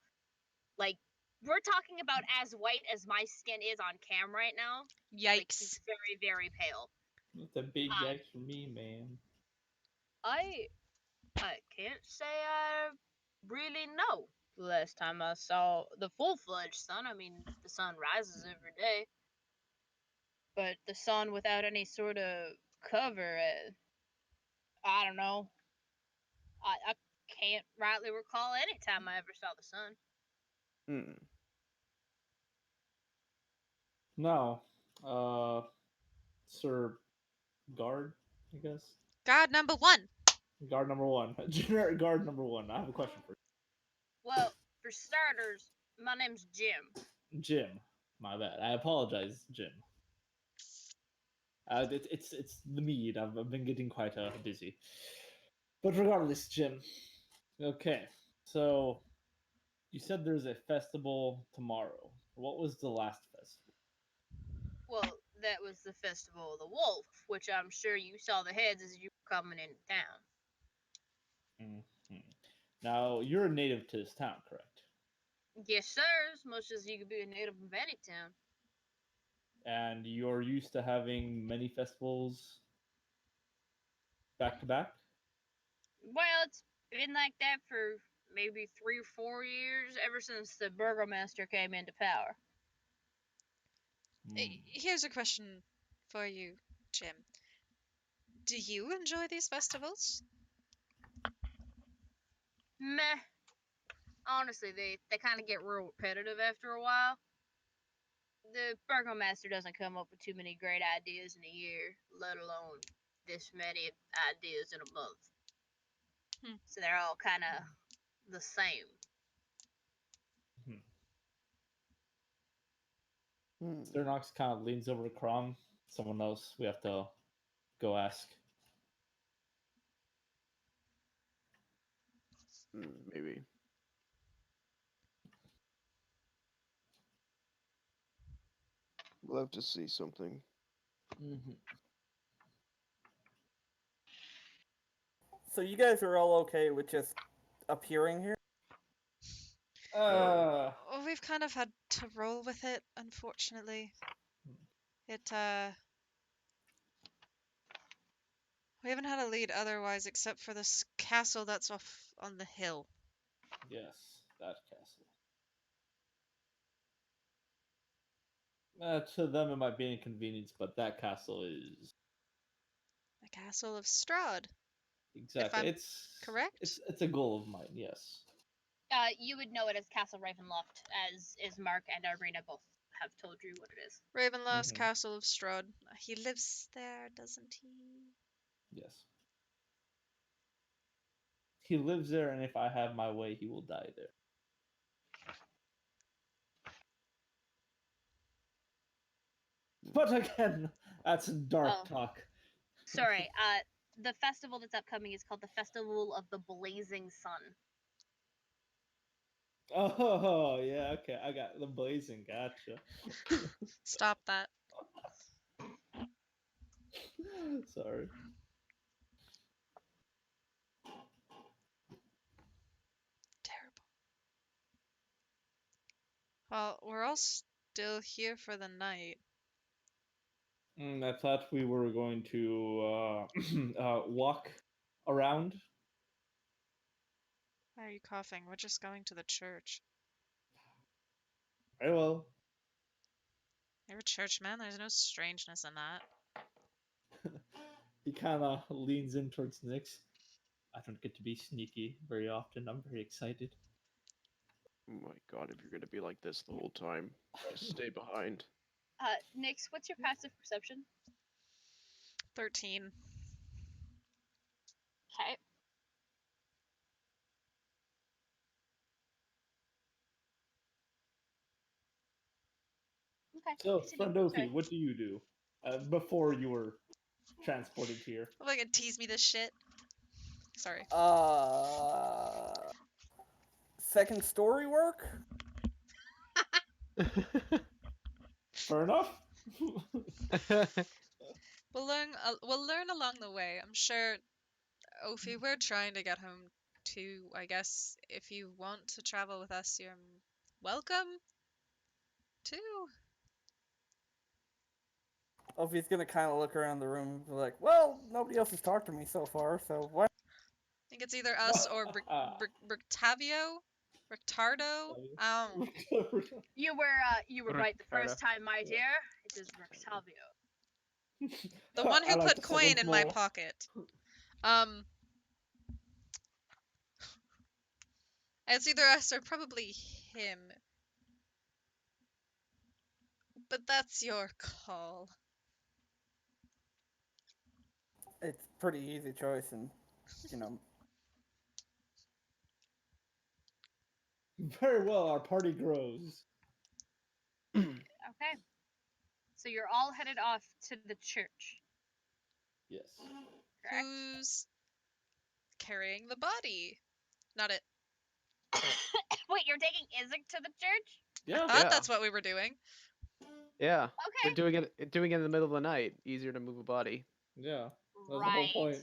Like, we're talking about as white as my skin is on cam right now. Like, he's Yikes. very, very pale. it's a big Um, yikes for me, man. I can't say I really know. The last time I saw the full-fledged sun, I mean, the sun rises every day. But the sun without any sort of cover, I don't know. I can't rightly recall any time I ever saw the sun. Hmm. Now, Sir Guard, I guess. God number 1. Guard number one. Generic guard number one. I have a question for Well, for starters, my name's Jim. you. Jim. My bad. I apologize, Jim. It's the mead. I've been getting quite dizzy. But regardless, Jim. Okay, so you said there's a festival tomorrow. What was the last festival? Well, that was the Festival of the Wolf, which I'm sure you saw the heads as you were coming into town. Mm-hmm. Now you're a native to this town, correct? Yes, sir, as much as you could be a native of any town. And you're used to having many festivals back to back. Well, it's been like that for maybe 3 or 4 years, ever since the burgomaster came into power. Here's a question for you, Jim. Do you enjoy these festivals? Meh. Honestly, they kind of get real repetitive after a while. The burgomaster doesn't come up with too many great ideas in a year, let alone this many ideas in a month. Hmm. So they're all kind of the same. Sir Knox kind of leans over to Crom. Someone else we have to go ask. Maybe. We'll have to see something. Mm-hmm. So you guys are all okay with just appearing here? Well, we've kind of had to roll with it, unfortunately. We haven't had a lead otherwise except for this castle that's off on the hill. Yes, that castle. To them, it might be an inconvenience, but that castle is The castle of Strahd. exactly. I'm It's correct? It's a goal of mine. Yes. You would know it as Castle Ravenloft, as Mark and Arena both have told you what it is. Ravenloft's Mhm. Castle of Strahd. He lives there, doesn't he? Yes. He lives there, and if I have my way, he will die there. But again, that's dark Oh. talk. Sorry. The festival that's upcoming is called the Festival of the Blazing Sun. Oh, yeah, okay. I got the blazing. Gotcha. Stop that. Sorry. Terrible. Well, we're all still here for the night. I thought we were going to walk around. Why are you coughing? We're just going to the church. Very well. You're a church man. There's no strangeness in that. He kind of leans in towards Nyx. I don't get to be sneaky very often. I'm very excited. Oh my god, if you're gonna be like this the whole time, just stay behind. Nyx, what's your passive perception? 13. Okay. Okay. So, continue. Frondofi, Sorry. what do you do before you were transported here? Oh my god, tease me this shit. Sorry. Second story work? Fair enough. We'll learn along the way. I'm sure. Ophi, we're trying to get home too. I guess if you want to travel with us, you're welcome to. Ophi's gonna kind of look around the room and be like, well, nobody else has talked to me so far, so why? I think it's either us or Brictavio? Rictardo? You were right the Ricardo. first time, my dear. It is Rexalvio. The one I who like put to say coin once in my more. pocket. It's either us or probably him. But that's your call. It's a pretty easy choice, and you know, Very well, our party grows. Okay. So you're all headed off to the church, Yes. correct? Who's carrying the body? Not it. Wait, you're taking Isaac to the church? Yeah. Thought Yeah. that's what we were doing. Yeah. We're Okay. doing it in the middle of the night. Easier to move a body. Yeah. That's the whole Right. point.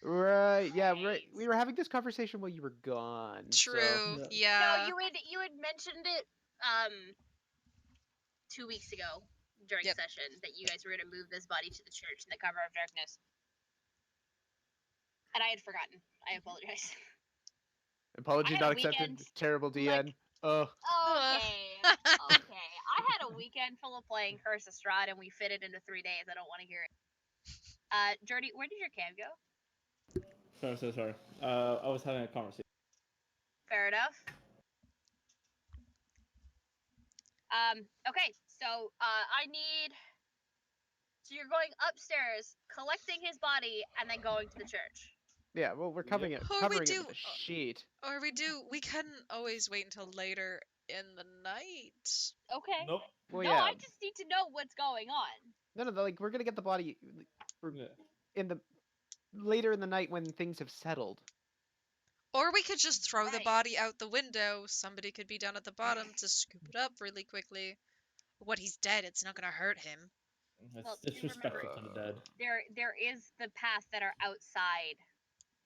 Right. Yeah. Right. Right. We were having this conversation while you were gone. True. So. Yeah. No, Yeah. you had mentioned it 2 weeks ago during Yep. session that you guys were gonna move this body to the church in the cover of darkness. And I had forgotten. I apologize. Apology I had not a accepted. weekend, Terrible DN. like- Oh. Okay. Okay. I had a weekend full of playing Curse of Strahd and we fit it into 3 days. I don't want to hear it. Jordy, where did your cam go? Sorry. I was having a conversation. Fair enough. Okay, so I need. So you're going upstairs, collecting his body, and then going to the church. Yeah. Well, we're covering it. Or we Covering it do. with a sheet. Or we can always wait until later in the night. Okay. Nope. Well, No, yeah. I just need to know what's going on. No. Like we're gonna get the body. We're Yeah. in the later in the night when things have settled. Or we could just throw the Right. body out the window. Somebody could be down at the bottom to scoop it up really quickly. What, he's dead, it's not gonna hurt him. That's Well, you disrespectful remember- to the dead. There is the paths that are outside.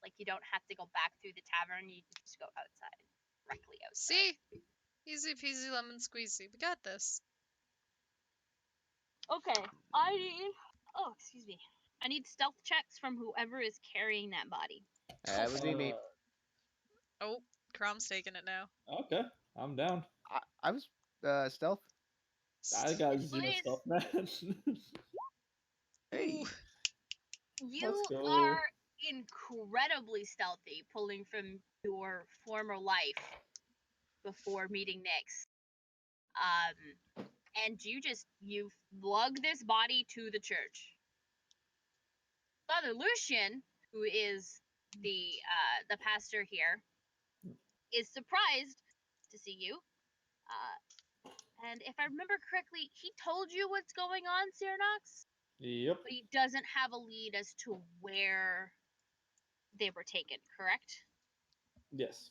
Like you don't have to go back through the tavern. You can just go outside, directly outside. See? Easy peasy lemon squeezy. We got this. Okay, I need. Oh, excuse me. I need stealth checks from whoever is carrying that body. That would be me. Oh, Crom's taking it now. Okay, I'm down. I was stealth. I got Yes, zero please. stuff, man. Hey. Ooh. You Let's go. are incredibly stealthy, pulling from your former life. before meeting Nyx. And you lug this body to the church. Father Lucian, who is the pastor here, is surprised to see you. And if I remember correctly, he told you what's going on, Cyranox, Yep. but he doesn't have a lead as to where they were taken, correct? Yes.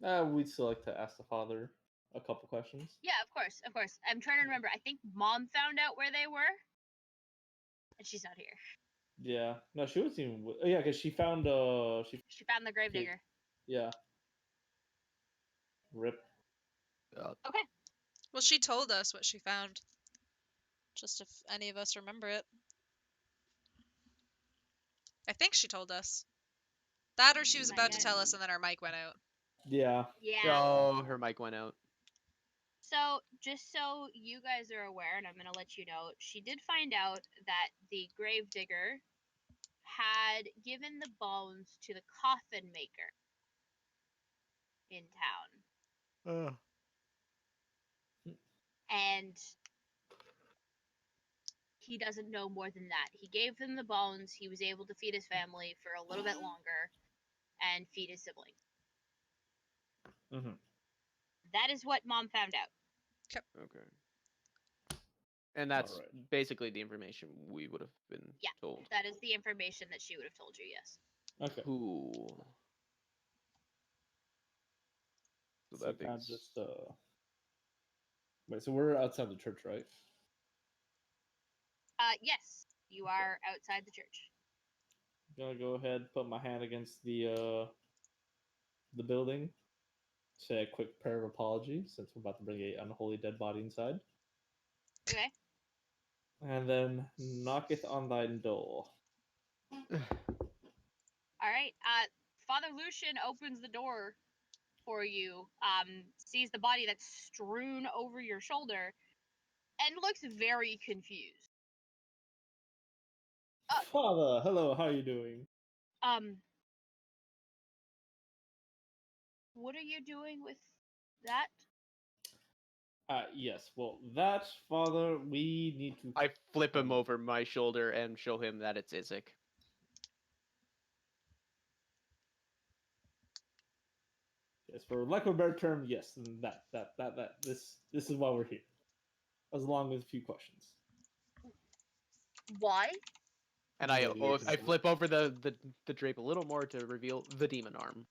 Okay. We'd still like to ask the father a couple questions. Yeah, of course. I'm trying to remember. I think Mom found out where they were, and she's not here. Yeah. No, she wasn't even. Yeah, because she found. She found the gravedigger. Yeah. Rip. Okay. Well, she told us what she found. Just if any of us remember it. I think she told us. That or she was Not about to yet. tell us and then our mic went out. Yeah. Yeah. Oh, her mic went out. So, just so you guys are aware, and I'm going to let you know, she did find out that the gravedigger had given the bones to the coffin maker in town. And he doesn't know more than that. He gave him the bones, he was able to feed his family for a little bit longer and feed his siblings. Mm-hmm. That is what Mom found out. Okay. And that's Alright. basically the information we would have been told. That is the information that she would have told you, yes. Okay. Cool. So So that kind of means just Wait, so we're outside the church, right? Yes, you are outside the church. I'm gonna go ahead, put my hand against the building, say a quick prayer of apology since we're about to bring a unholy dead body inside, Okay. and then knocketh on thine door. All right. Father Lucian opens the door for you, sees the body that's strewn over your shoulder, and looks very confused. Father, hello, how are you doing? What are you doing with that? Yes. Well, that, Father, we need to. I flip him over my shoulder and show him that it's Isaac. Yes, for lack of a better term, yes. And that. This is why we're here. As long with a few questions. Why? And Yeah, you I can- flip over the drape a little more to reveal the demon arm.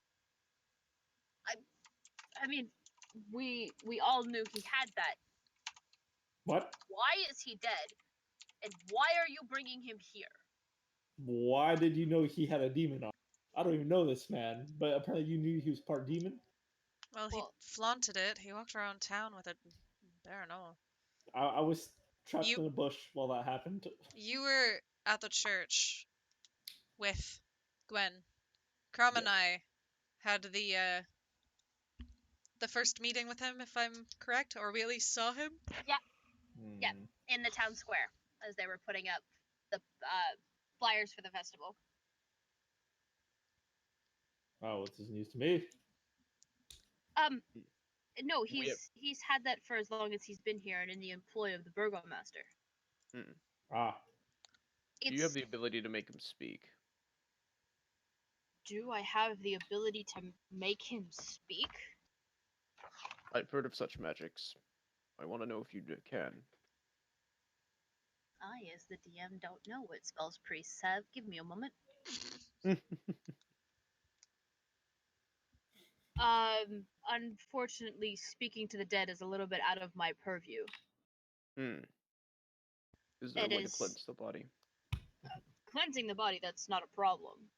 I mean, we all knew he had that. What? Why is he dead? And why are you bringing him here? Why did you know he had a demon arm? I don't even know this man, but apparently you knew he was part demon. Well, he Well- flaunted it. He walked around town with it. I don't know. I was trapped You- in a bush while that happened. You were at the church with Gwen. Crom and Yes. I had the first meeting with him, if I'm correct, or we at least saw him. Yeah. In the town square as they were putting up the flyers for the festival. Oh, what's his news to me? No, We have- he's had that for as long as he's been here and in the employ of the burgomaster. Ah, Do you have the ability to make him speak? Do I have the ability to make him speak? I've heard of such magics. I want to know if you can. I, as the DM, don't know what spells priests have. Give me a moment. Unfortunately, speaking to the dead is a little bit out of my purview. Is there a It way is- to cleanse the body? Cleansing the body, that's not a problem.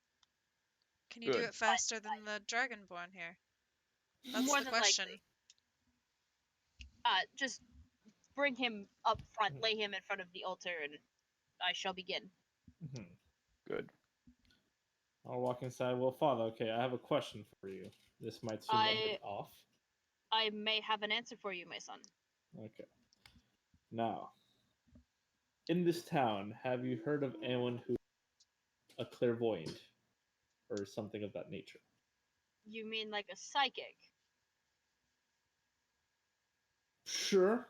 Can you do Good. it faster than the Dragonborn here? That's More the than question. likely. Just bring him up front, lay him in front of the altar, and I shall begin. Good. I'll walk inside. Well, Father, okay, I have a question for you. This might seem a bit off. I may have an answer for you, my son. Okay. Now, in this town, have you heard of anyone who a clairvoyant or something of that nature? You mean like a psychic? Sure.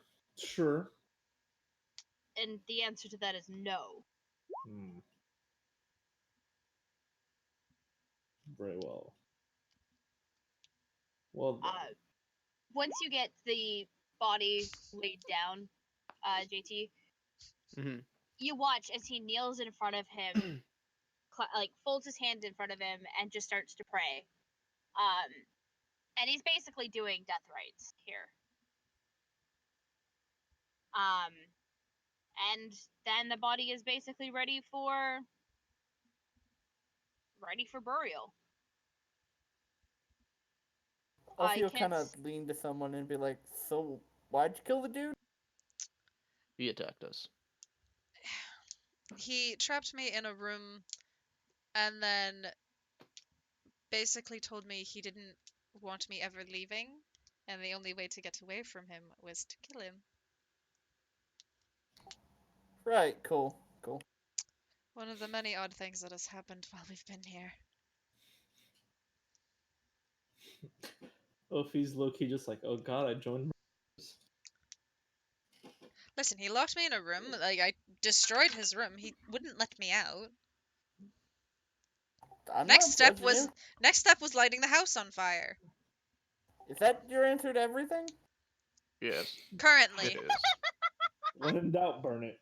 And the answer to that is no. Hmm. Very well. Well, then. Once you get the body laid down, JT, Mm-hmm. you watch as he kneels in front of him, like folds his hands in front of him, and just starts to pray. And he's basically doing death rites here. And then the body is basically ready for burial. I Elfie will can't. kind of lean to someone and be like, "So, why'd you kill the dude?" He attacked us. He trapped me in a room and then basically told me he didn't want me ever leaving, and the only way to get away from him was to kill him. Right, cool. One of the many odd things that has happened while we've been here. Ophi's low-key just like, oh god, I joined murders. Listen, he locked me in a room. Like, I destroyed his room. He wouldn't let me out. I'm Next not step judging was you. next step was lighting the house on fire. Is that your answer to everything? Yes, Currently. it is. When in doubt, burn it.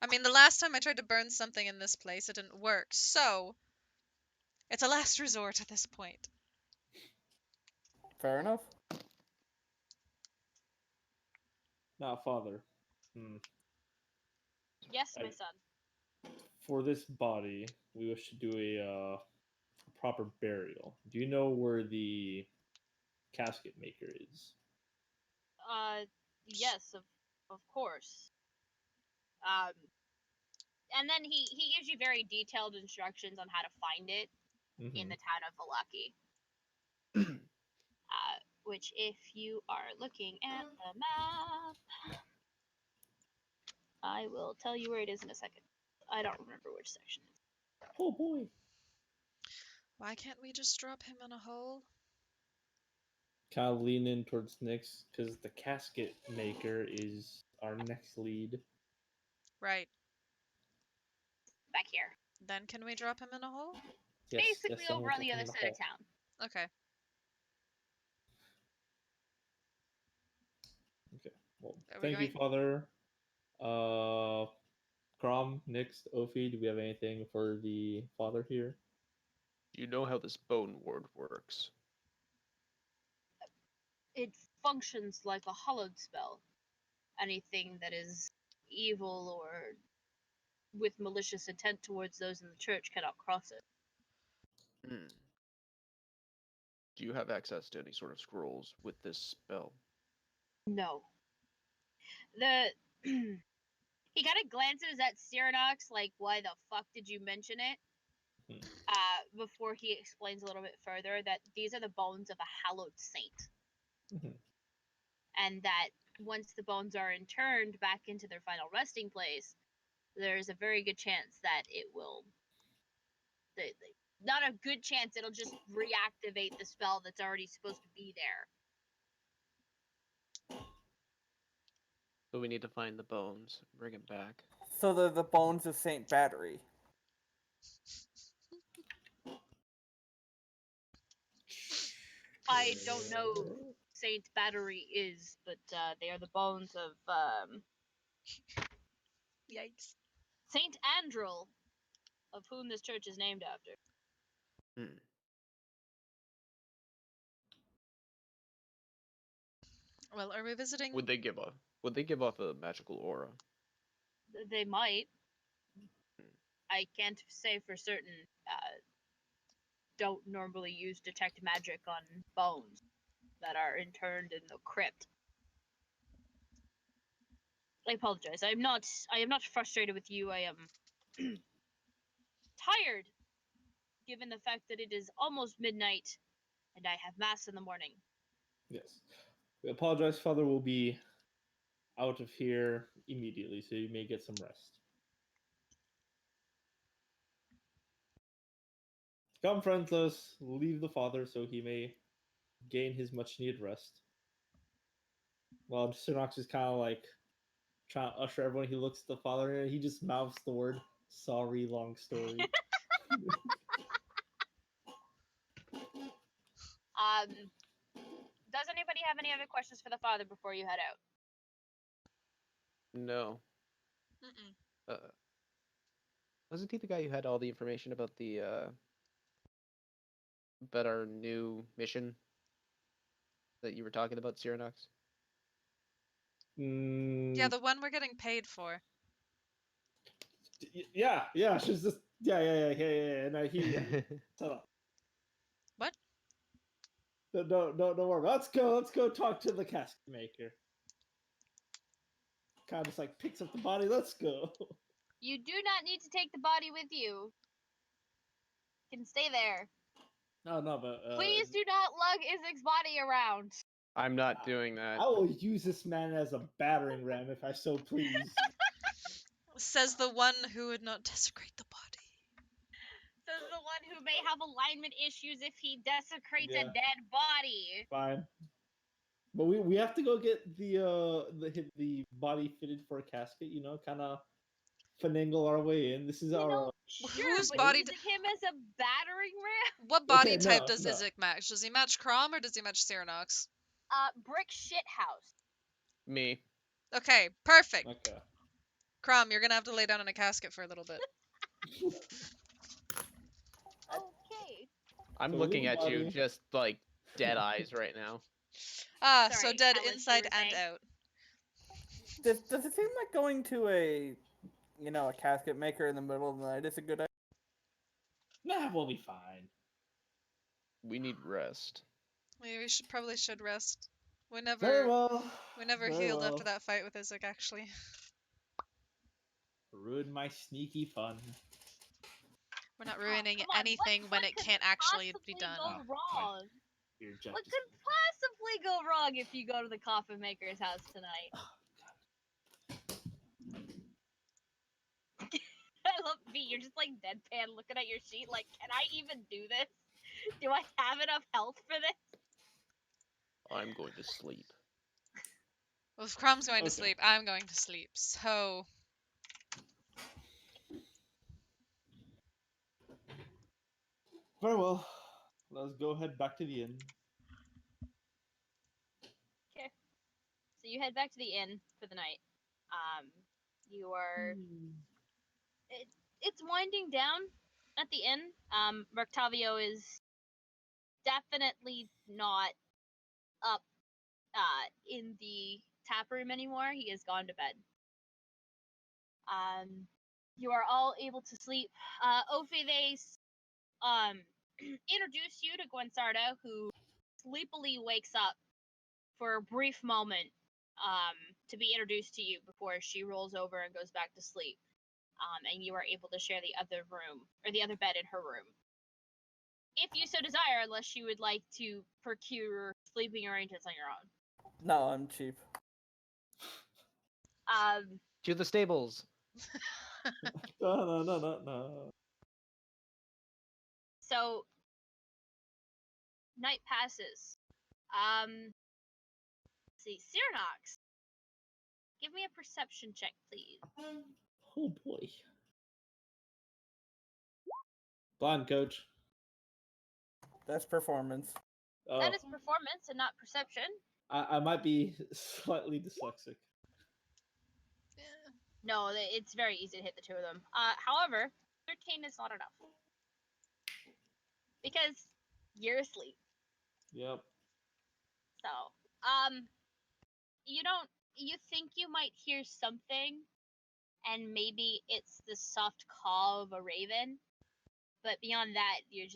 I mean, the last time I tried to burn something in this place, it didn't work. So, it's a last resort at this point. Fair enough. Now, father. Hmm. Yes, my I- son. For this body, we wish to do a proper burial. Do you know where the casket maker is? Yes, of course. Um, and then he gives you very detailed instructions on how to find it in the town of Valaki. Which, if you are looking at the map, I will tell you where it is in a second. I don't remember which section. Oh boy. Why can't we just drop him in a hole? Kind of lean in towards Nyx because the casket maker is our next lead. Right. Back here. Then can we drop him in a hole? Yes, Basically yes, over on the other side of town. Okay. Okay. Well, Are we thank you, going? Father. Crom, Nyx, Ophi, do we have anything for the father here? You know how this bone ward works. It functions like a hallowed spell. Anything that is evil or with malicious intent towards those in the church cannot cross it. Hmm. Do you have access to any sort of scrolls with this spell? No. The he kind of glances at Cyranox like, "Why the fuck did you mention it?" Hmm. Before he explains a little bit further that these are the bones of a hallowed saint, Mhm. and that once the bones are interned back into their final resting place, there's a very good chance that it will. Not a good chance, it'll just reactivate the spell that's already supposed to be there. So we need to find the bones, bring him back. So the bones of Saint Battery. I don't know who Saint Battery is, but they are the bones of Yikes. Saint Andrel, of whom this church is named after. Hmm. Well, are we visiting? Would they give off a magical aura? They might. I can't say for certain. Don't normally use detect magic on bones that are interned in the crypt. I apologize. I am not frustrated with you. I am tired, given the fact that it is almost midnight and I have mass in the morning. Yes. We apologize, Father. We'll be out of here immediately, so you may get some rest. Come, friends, let us leave the father so he may gain his much-needed rest. While Sinox is kind of like trying to usher everyone, he looks at the father and he just mouths the word "sorry, long story." Does anybody have any other questions for the father before you head out? No. Mm-mm. Wasn't he the guy who had all the information about about our new mission that you were talking about, Cyranox? Yeah, the one we're getting paid for. Yeah. She's just yeah. No, he shut up. What? No, don't worry. Let's go talk to the casket maker. Kind of just like picks up the body. Let's go. You do not need to take the body with you. You can stay there. No, but Please do not lug Isaac's body around. I'm not doing that. I will use this man as a battering ram if I so please. Says the one who would not desecrate the body. Says the one who may have alignment issues if he desecrates a Yeah. dead body. Fine. But we have to go get the body fitted for a casket. You know, kind of finagle our way in. This is Sure, Whose but body using him as a battering ram? What body Okay, type no, does no. Isaac match? Does he match Crom or does he match Cyranox? Brick shit house. Me. Okay, perfect. Okay. Crom, you're gonna have to lay down in a casket for a little bit. Okay. I'm So looking little at you body. just like dead eyes right now. So Sorry, dead Alice, you inside were and saying? out. Does it seem like going to a casket maker in the middle of the night is a good idea? Nah, we'll be fine. We need rest. We probably should rest. We Very never well. Very healed well. after that fight with Isaac, actually. Ruined my sneaky fun. We're not Oh, ruining come on, anything when it could can't actually be possibly done. go Oh, wrong? Your judge What is- could possibly go wrong if you go to the coffin maker's house tonight? I love V. You're just like deadpan looking at your sheet like, can I even do this? Do I have enough health for this? I'm going to sleep. Well, if Crom's going to Okay. sleep, I'm going to sleep. So, Very well. Let's go head back to the inn. Okay. So you head back to the inn for the night. You are. It's winding down at the inn. Merctavio is definitely not up in the tap room anymore. He has gone to bed. You are all able to sleep. Ophi, they introduce you to Gwensarda, who sleepily wakes up for a brief moment to be introduced to you before she rolls over and goes back to sleep. And you are able to share the other room, or the other bed in her room. If you so desire, unless you would like to procure sleeping arrangements on your own. No, I'm cheap. To the stables. No. So, night passes. Let's see, Cyranox, give me a perception check, please. Oh boy. Blind coach. That's performance. Oh, That is performance and not perception. I might be slightly dyslexic. No, it's very easy to hit the two of them. However, 13 is not enough. Because you're asleep. Yep. So, you think you might hear something, and maybe it's the soft call of a raven, but beyond that, you're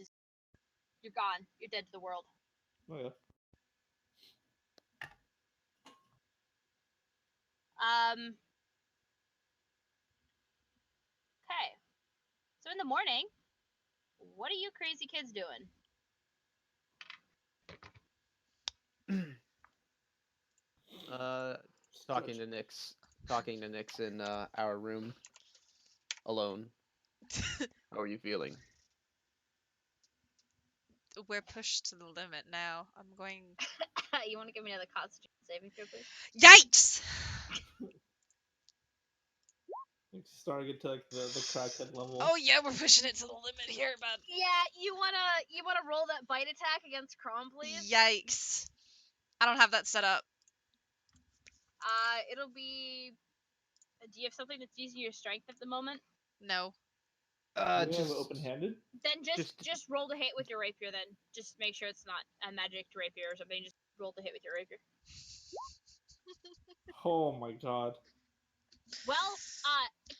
gone. You're dead to the world. Okay. Okay. So in the morning, what are you crazy kids doing? Talking to Nix in our room alone. How are you feeling? we're pushed to the limit now. I'm going. You want to give me another Constitution saving throw, please? Yikes! Starting to like the crackhead level. Oh yeah, we're pushing it to the limit here, but Yeah, you wanna roll that bite attack against Crom, please? yikes! I don't have that set up. It'll be. Do you have something that's using your strength at the moment? No. Do you have Just open-handed? Then just roll to hit with your rapier. Then just make sure it's not a magic rapier or something. Just roll to hit with your rapier. Oh my god. Well,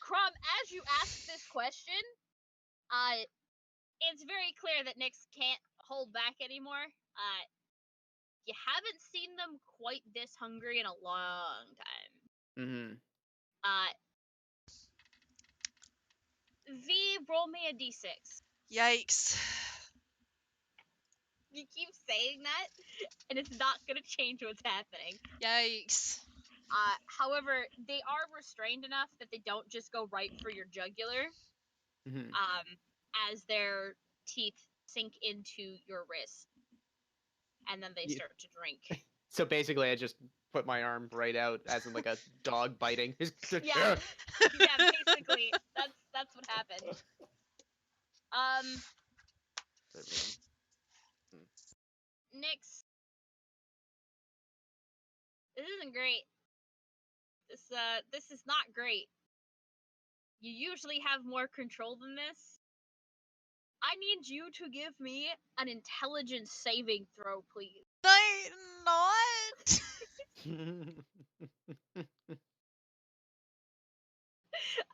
Crom, as you ask this question, it's very clear that Nyx can't hold back anymore. You haven't seen them quite this hungry in a long time. Mm-hmm. V, roll me a d6. Yikes! You keep saying that, and it's not gonna change what's happening. Yikes! However, they are restrained enough that they don't just go right for your jugular. Mm-hmm. As their teeth sink into your wrist, and then they Yeah. start to drink. So basically, I just put my arm right out, as in like a dog biting. Yeah, basically, that's what happened. Nyx, this isn't great. This is not great. You usually have more control than this. I need you to give me an intelligence saving throw, please. I not.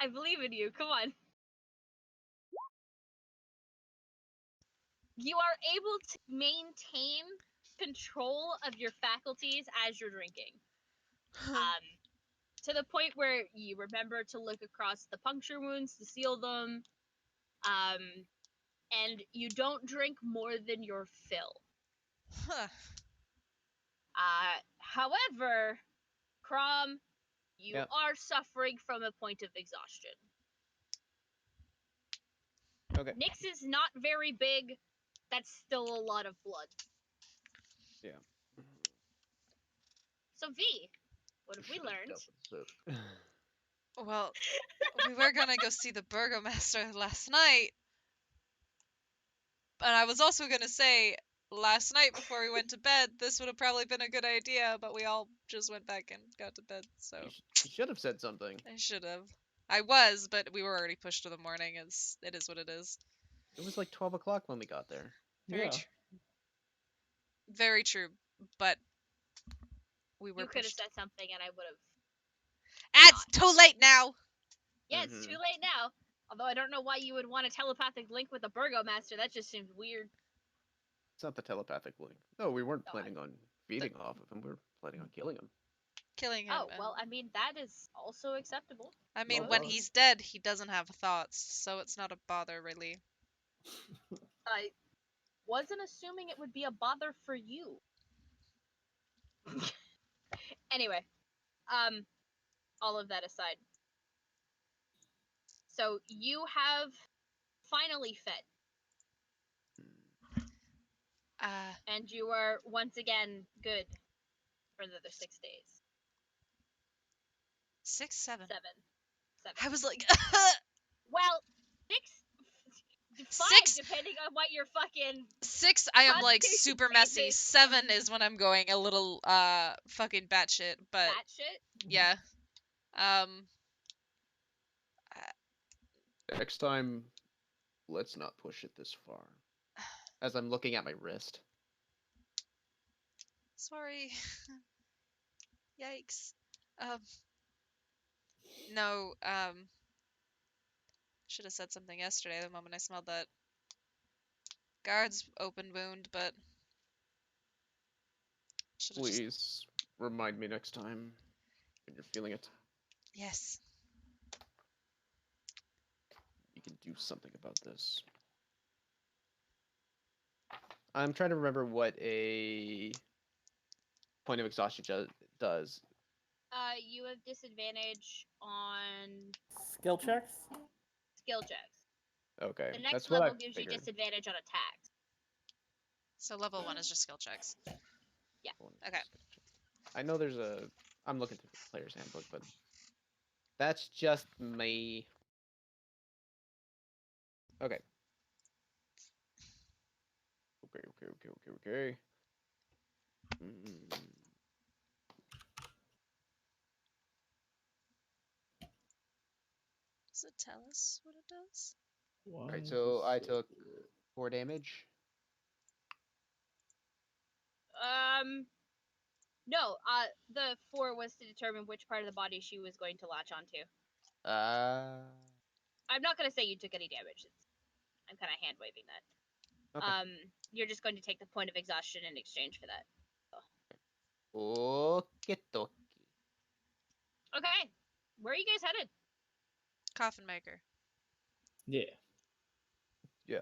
I believe in you. Come on. You are able to maintain control of your faculties as you're drinking. To the point where you remember to look across the puncture wounds to seal them. And you don't drink more than your fill. Huh. However, Crom, you Yep. are suffering from a point of exhaustion. Okay. Nyx is not very big. That's still a lot of blood. Yeah. So V, what have we learned? Well, we were gonna go see the burgomaster last night, and I was also gonna say last night before we went to bed, this would have probably been a good idea, but we all just went back and got to bed. So You should have said something. I should have. I was, but we were already pushed to the morning. It is what it is. It was like 12 o'clock when we got there. Very Yeah. true. Very true, but we were You could have pushed. said something and I would have. It's too late now. Yeah, it's too late now. Although I don't know why you would want a telepathic link with a burgomaster. That just seems weird. It's not the telepathic link. No, we weren't planning on feeding off of him. We were planning on killing him. Killing him. Oh, well, I mean, that is also acceptable. I mean, No when bother. he's dead, he doesn't have thoughts, so it's not a bother, really. I wasn't assuming it would be a bother for you. Anyway, all of that aside. So you have finally fed, and you are once again good for another 6 days. 6, 7. 7. I was like, Well, 5, 6, depending on what you're fucking. 6. I am like Constitution super messy. saving. 7 is when I'm going a little fucking batshit. But That shit. yeah, Next time, let's not push it this far. As I'm looking at my wrist. sorry. Yikes. No. Should have said something yesterday the moment I smelled that guard's open wound, but should have just. Please remind me next time when you're feeling it. Yes. You can do something about this. I'm trying to remember what a point of exhaustion does. You have disadvantage on Skill checks? skill checks. Okay, The next that's what level I gives figured. you disadvantage on attacks. So level 1 is just skill checks. Okay. I know there's a. I'm looking through the player's handbook, but that's just me. Okay. Okay. Mm. Does it tell us what it does? Alright, so I took 4 damage. No. The 4 was to determine which part of the body she was going to latch onto. I'm not gonna say you took any damage. I'm kind of hand waving that. Okay. You're just going to take the point of exhaustion in exchange for that. Okay, dokie. Okay. Where are you guys headed? Coffin maker. Yeah. Yeah.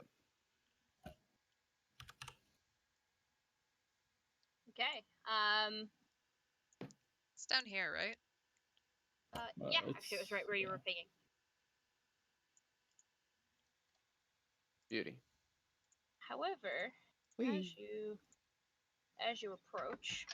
Okay. It's down here, right? Yeah, actually, it was right where you were pinging. Beauty. However, Whee. as you approach,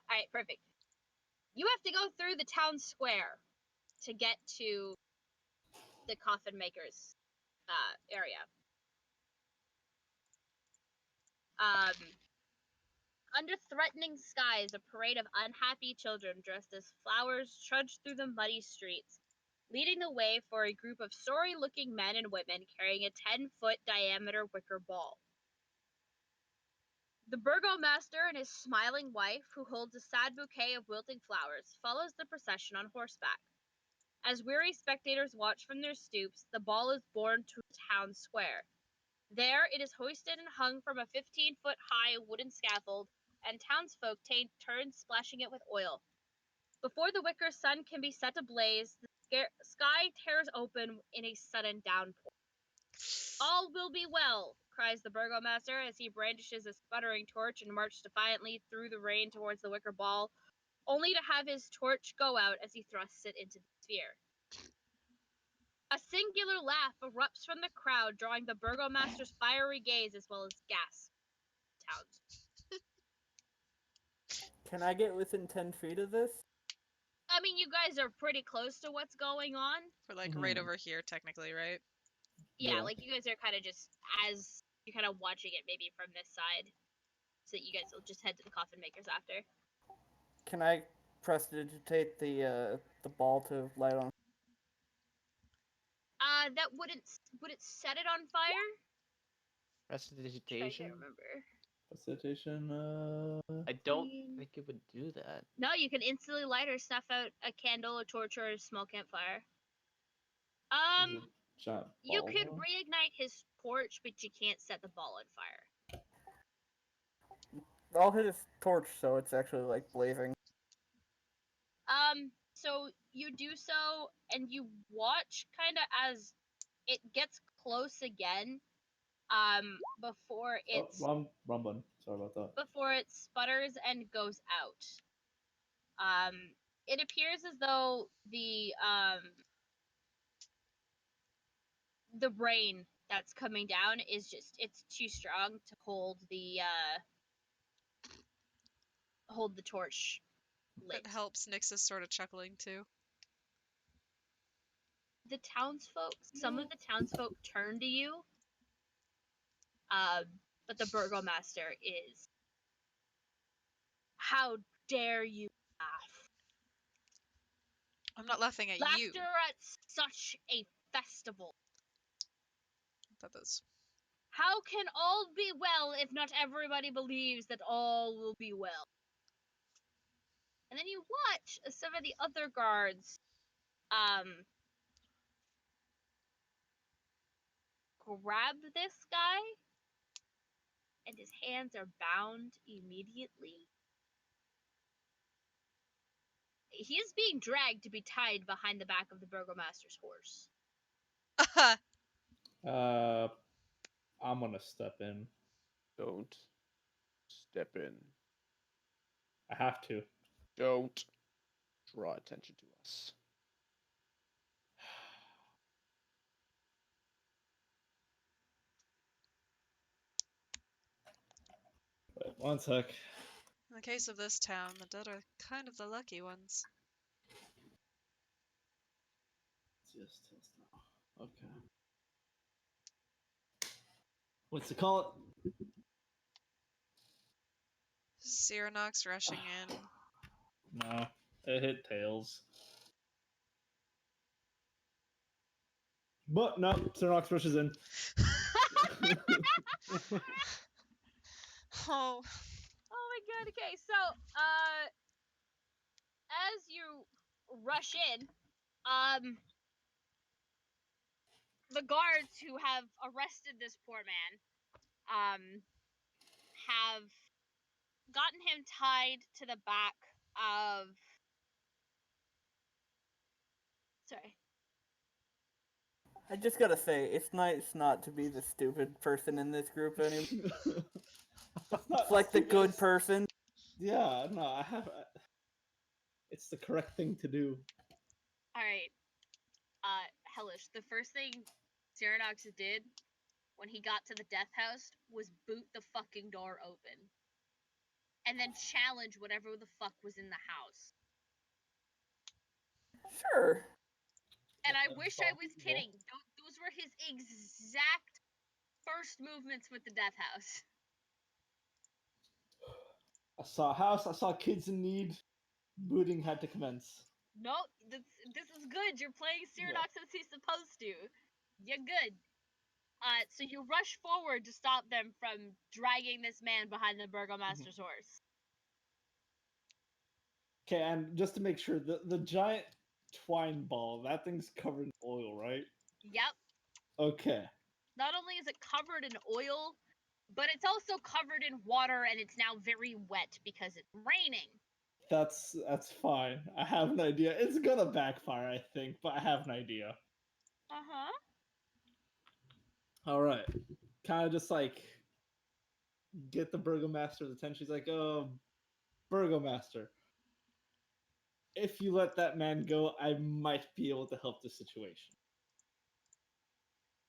all right, perfect. You have to go through the town square to get to the coffin makers area. Under threatening skies, a parade of unhappy children dressed as flowers trudged through the muddy streets, leading the way for a group of sorry-looking men and women carrying a 10-foot diameter wicker ball. The burgomaster and his smiling wife, who holds a sad bouquet of wilting flowers, follows the procession on horseback. As weary spectators watch from their stoops, the ball is borne to the town square. There, it is hoisted and hung from a 15-foot-high wooden scaffold, and townsfolk turn splashing it with oil. Before the wicker sun can be set ablaze, the sky tears open in a sudden downpour. All will be well, cries the burgomaster as he brandishes a sputtering torch and marches defiantly through the rain towards the wicker ball, only to have his torch go out as he thrusts it into the sphere. A singular laugh erupts from the crowd, drawing the burgomaster's fiery gaze as well as gasps. Towns. Can I get within 10 feet of this? I mean, you guys are pretty close to what's going on. We're like right Mhm. over here, technically, right? Yeah, Yeah. like you guys are kind of just as you're kind of watching it maybe from this side, so that you guys will just head to the coffin makers after. Can I prestidigitate the ball to light on? That would it set it on fire? I Prestidigitation? can't remember. Facilitation. I don't think it would do that. No, you can instantly light or snuff out a candle, a torch, or a small campfire. Giant You ball could one? reignite his torch, but you can't set the ball on fire. I'll hit his torch so it's actually like blazing. So you do so, and you watch kind of as it gets close again. Before it's wrong button. Sorry about that. before it sputters and goes out. It appears as though the rain that's coming down is it's too strong to hold the torch lit. That helps. Nyx is sort of chuckling too. The townsfolk, some of the townsfolk turn to you, but the burgomaster is. How dare you laugh? I'm not laughing at Laughter you. at such a festival. That is. How can all be well if not everybody believes that all will be well? And then you watch as some of the other guards grab this guy, and his hands are bound immediately. He is being dragged to be tied behind the back of the burgomaster's horse. I'm gonna step in. Don't step in. I have to. Don't draw attention to us. Wait, one sec. In the case of this town, the dead are kind of the lucky ones. Just okay. What's it called? Cyronox rushing in. No, it hit tails. But no, Cyronox rushes in. Oh, Oh my god. Okay, so as you rush in, the guards who have arrested this poor man, have gotten him tied to the back of. Sorry. I just gotta say, it's nice not to be the stupid person in this group anymore. It's like the good person. Yeah, no, I have. It's the correct thing to do. All right. Hellish. The first thing Cyronox did when he got to the death house was boot the fucking door open, and then challenge whatever the fuck was in the house. Sure. And I wish I was kidding. Those were his exact first movements with the death house. I saw a house. I saw kids in need. Booting had to commence. No, this is good. You're playing Cyronox as he's supposed to. You're good. So you rush forward to stop them from dragging this man behind the burgomaster's horse. Okay, and just to make sure, the giant twine ball, that thing's covered in oil, right? Yep. Okay. Not only is it covered in oil, but it's also covered in water, and it's now very wet because it's raining. That's fine. I have an idea. It's gonna backfire, I think, but I have an idea. Uh-huh. All right. Kind of just like get the burgomaster's attention. He's like, "Oh, burgomaster, if you let that man go, I might be able to help the situation."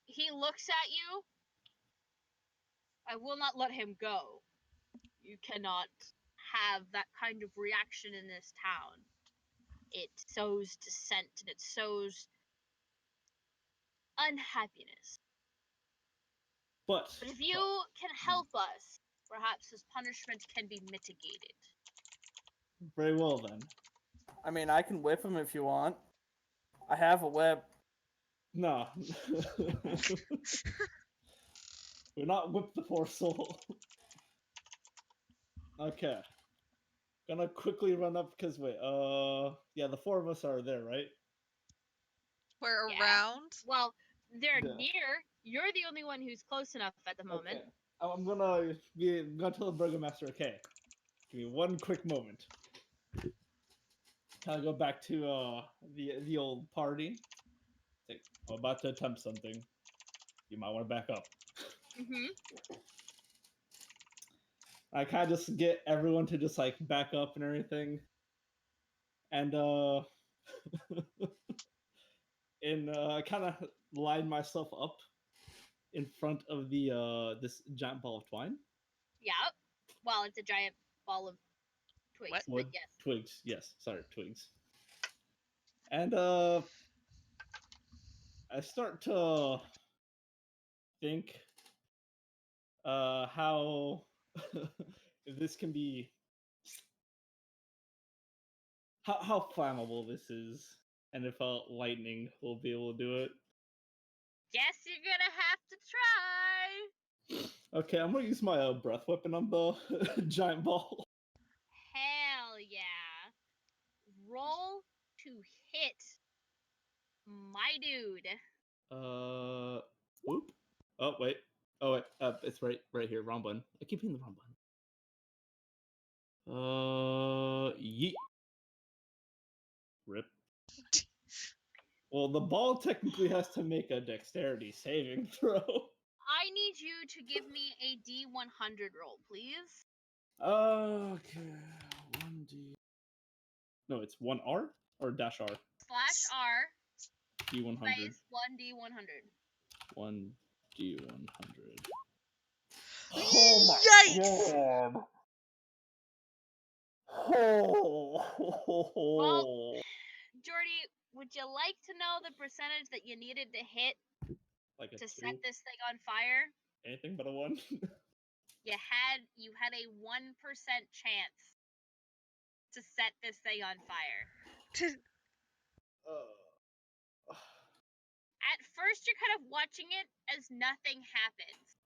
He looks at you. I will not let him go. You cannot have that kind of reaction in this town. It sows dissent and it sows unhappiness. But But if you can help us, perhaps his punishment can be mitigated. very well then. I mean, I can whip him if you want. I have a whip. No. We're not whip the poor soul. Okay. Gonna quickly run up because wait, yeah, the four of us are there, right? we're Yeah. around. Well, they're Yeah. near. You're the only one who's close enough at the moment. Okay. I'm gonna tell the burgomaster, okay. Give me one quick moment. Kind of go back to the old party. Like, I'm about to attempt something. You might want to back up. Mm-hmm. I kind of just get everyone to just like back up and everything, and and I kind of line myself up in front of the this giant ball of twine. Yeah. Well, it's a giant ball of twigs, What? but Wood, yes. twigs. Yes, sorry, twigs. And I start to think how this can be how flammable this is, and if lightning will be able to do it. Guess you're gonna have to try. Okay, I'm gonna use my breath weapon on the giant ball. Hell yeah. Roll to hit, my dude. Whoop. Oh wait. Oh wait. It's right here. Wrong button. I keep hitting the wrong button. Yeet. Rip. Well, the ball technically has to make a dexterity saving throw. I need you to give me a D100 roll, please. Okay, 1D. No, it's 1R or dash R? /R D100. space 1D100. 1D100. Oh my Yikes! god! Oh. Jordy, would you like to know the percentage that you needed to hit Like a to 2? set this thing on fire? Anything but a 1? You had a 1% chance to set this thing on fire. At first, you're kind of watching it as nothing happens.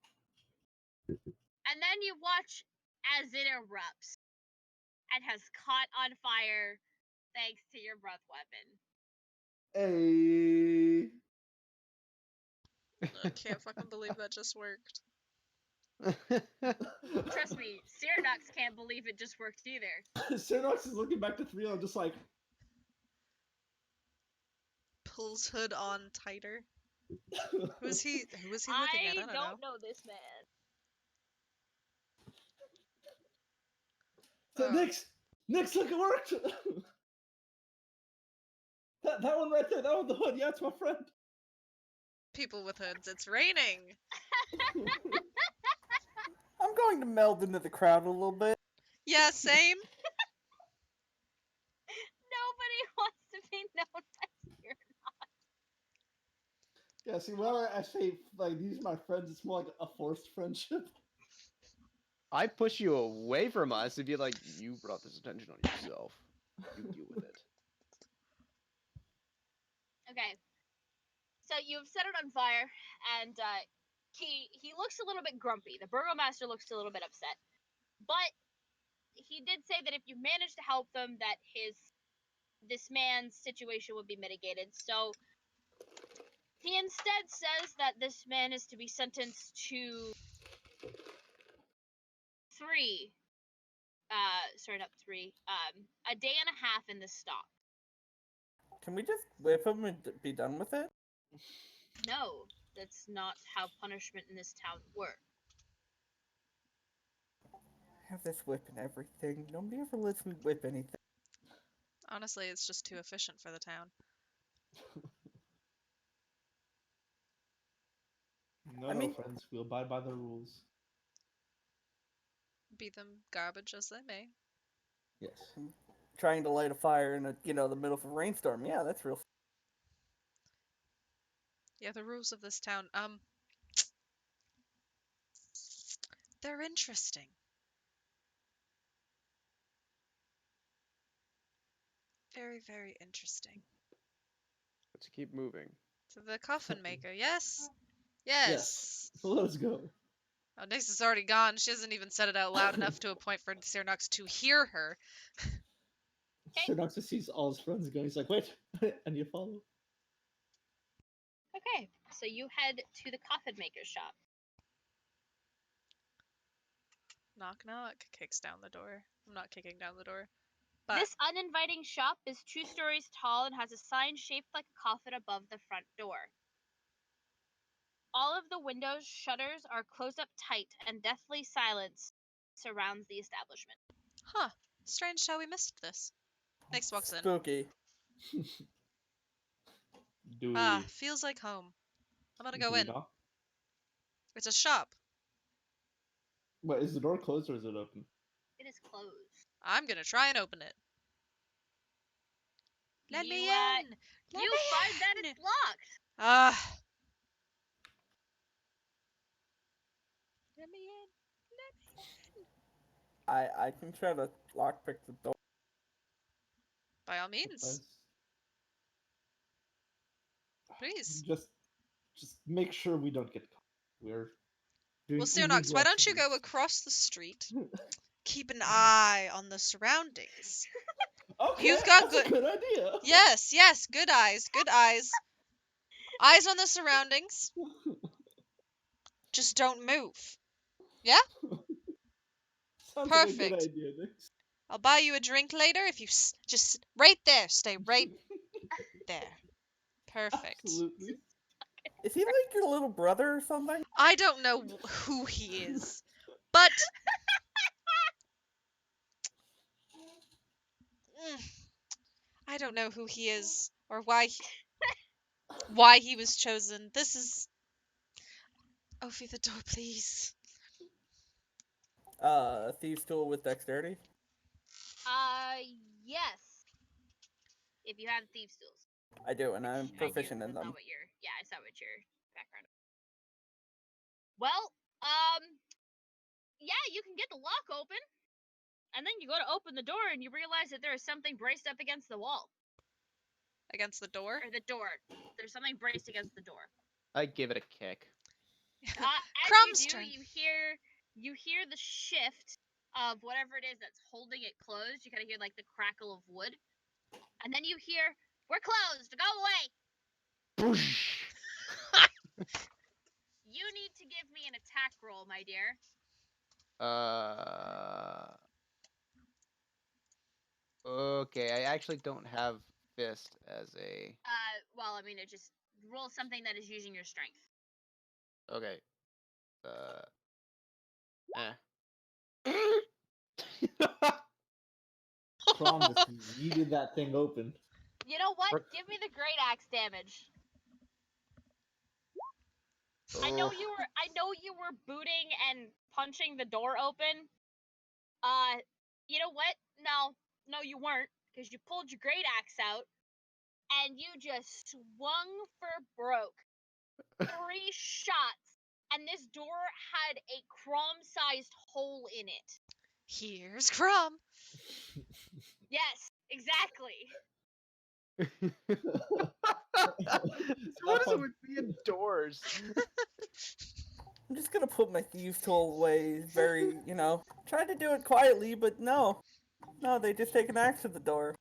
And then you watch as it erupts and has caught on fire thanks to your breath weapon. Hey. I can't fucking believe that just worked. Trust me, Cyranox can't believe it just worked either. Cyranox is looking back to 3 and just like... Pulls hood on tighter. Who is he looking at? I don't know. know this man. So Oh. Nix, look, it worked! that one right there, that one with the hood, yeah, it's my friend. People with hoods. It's raining. I'm going to meld into the crowd a little bit. Yeah, same. Nobody wants to be known as your. Yeah, see, whenever I say, like, these are my friends, it's more like a forced friendship. I push you away from us and be like, you brought this attention on yourself. You deal with it. Okay. So you've set it on fire, and he looks a little bit grumpy. The burgomaster looks a little bit upset, but he did say that if you manage to help them, that this man's situation would be mitigated. So he instead says that this man is to be sentenced to 3, not 3, a day and a half in the stock. Can we just whip him and be done with it? No, that's not how punishment in this town works. Have this whip and everything. Nobody ever lets me whip anything. Honestly, it's just too efficient for the town. No, friends, we'll abide by the rules. Be them garbage as they may. Yes. Trying to light a fire in the middle of a rainstorm. Yeah, that's real. Yeah, the rules of this town. They're interesting. Very, very interesting. Let's keep moving. So the coffin maker, yes? Yes. So let's go. Oh, Nyx is already gone. She hasn't even said it out loud enough to a point for Cyranox to hear her. Cyranox sees all his friends go. He's like, wait, and you follow. Okay, so you head to the coffin maker's shop. Knock, knock. Kicks down the door. I'm not kicking down the door. But This uninviting shop is 2 stories tall and has a sign shaped like a coffin above the front door. All of the windows' shutters are closed up tight, and deathly silence surrounds the establishment. huh. Strange how we missed this. Nyx walks in. Spooky. Do we? Ah, feels like home. I'm gonna go do we in. knock? It's a shop. Wait, is the door closed or is it open? It is closed. I'm gonna try and open it. Let me in! Let You me find that in! it's locked. Ah. Let me in. Let me in. I can try to lockpick the door. By all means. Please. Just make sure we don't get caught. We're doing Well, Cyranox, why don't you go across the street? Keep an eye on the surroundings. Okay, You've got that's a good idea. Yes, yes, good eyes, good eyes. Eyes on the surroundings. Just don't move. Yeah? Sounds Perfect. like a good idea, Nix. I'll buy you a drink later if you just right there. Stay right there. Perfect. Absolutely. Is he like your little brother or something? I don't know who he is, but I don't know who he is or why he was chosen. This is. Open the door, please. Thieves' tool with dexterity. Yes. If you have thieves' tools. I do, and I'm I do. proficient in That's not them. what I saw what your background. Well, yeah, you can get the lock open, and then you go to open the door, and you realize that there is something braced up against the wall Against the door? or the door. There's something braced against the door. I give it a kick. As Crumb's you do, turn. you hear the shift of whatever it is that's holding it closed. You kind of hear like the crackle of wood, and then you hear, "We're closed. Go away." Boosh! You need to give me an attack roll, my dear. Okay, I actually don't have fist as a. Well, I mean, it just roll something that is using your strength. Okay. Crom just yeeted that thing open. You know what? Frick. Give me the great axe damage. I know you were booting and punching the door open. You know what? No, you weren't, because you pulled your great axe out and you just swung for broke. 3 shots, and this door had a Crom-sized hole in it. Here's Crumb. Yes, exactly. So what is it with me and doors? I'm just gonna put my thieves' tool away. Very, tried to do it quietly, but no, they just take an axe to the door.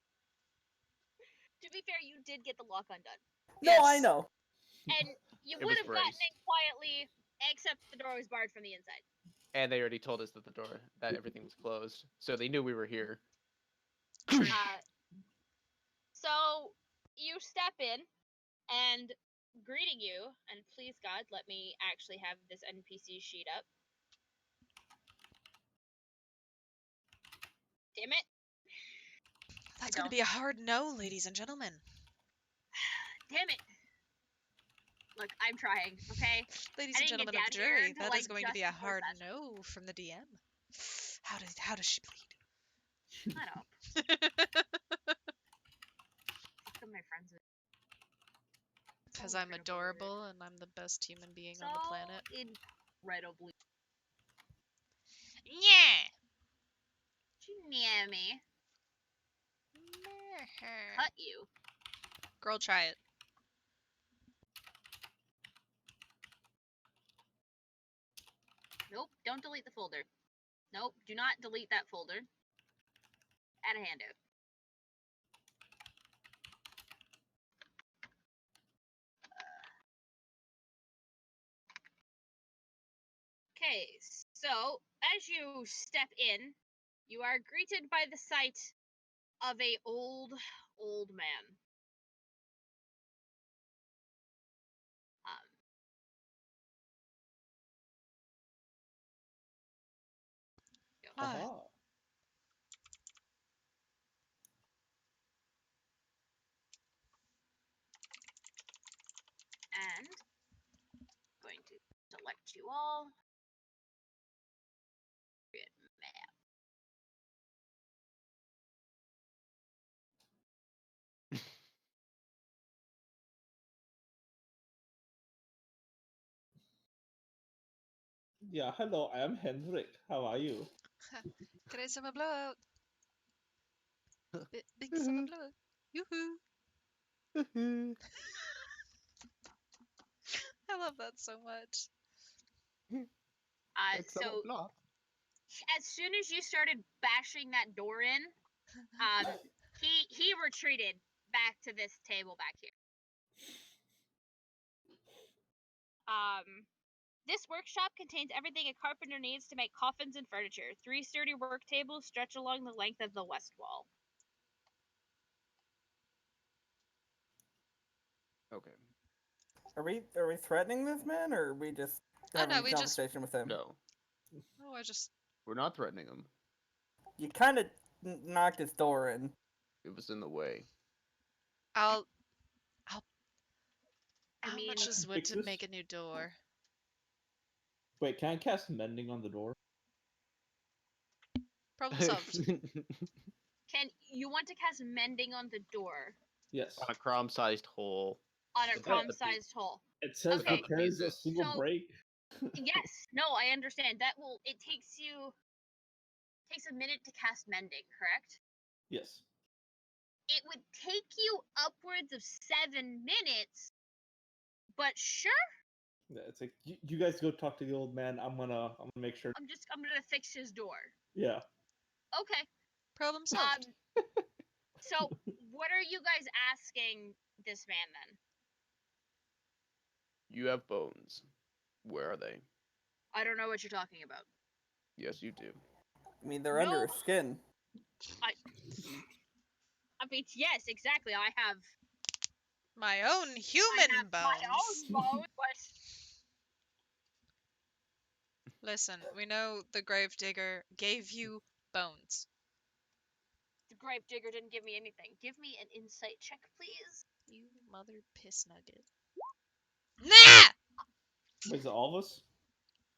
To be fair, you did get the lock undone, No, I Yes. know. and you It would was have gotten braced. in quietly, except the door was barred from the inside. And they already told us that everything was closed, so they knew we were here. True. So you step in, and greeting you, and please God, let me actually have this NPC sheet up. Damn it. That's going to be a hard no, ladies and gentlemen. Damn it. Look, I'm trying, okay? Ladies I and didn't get gentlemen of the down here jury, until, that like, is going to be just a before hard session. no from the DM. How does she bleed? Shut up. Look at my friends. Because So I'm incredibly adorable and I'm the best human being on the planet. Incredibly. Yeah. She near me. Cut you. Girl, try it. Nope, don't delete the folder. Nope, do not delete that folder. Add a handout. Okay, so as you step in, you are greeted by the sight of a old man. Ah, Aha. And going to select you all. Create map. Yeah, hello, I am Henrik. How are you? great summer blowout. Big summer blowout. Yoo-hoo. I love that so much. So as soon as you started bashing that door in, he retreated back to this table back here. This workshop contains everything a carpenter needs to make coffins and furniture. 3 sturdy work tables stretch along the length of the west wall. Okay. Are we threatening this man, or are we just Oh, having no, a we just- conversation with him? No, Oh, I just. we're not threatening him. You kind of knocked his door in. It was in the way. I'll. I How mean, much is wood Fix to this? make a new door? Wait, can I cast mending on the door? Problem solved. can you want to cast mending on the door Yes. On a crom-sized hole. on a It does. crom-sized hole? It says Okay. repairs a single So- break. Yes. No, I understand. It takes a minute to cast mending, correct? Yes. It would take you upwards of 7 minutes, but sure. Yeah, it's like you guys go talk to the old man. I'm gonna make sure. I'm gonna fix his door. Yeah. Okay. Problem solved. So what are you guys asking this man then? You have bones. Where are they? I don't know what you're talking about. Yes, you do. I mean, they're under No. his skin. I mean, yes, exactly. I have My own human bones. my own bones, but Listen, we know the gravedigger gave you bones. the grave digger didn't give me anything. Give me an insight check, please. You mother piss nugget. Nah! Wait, is it all of us?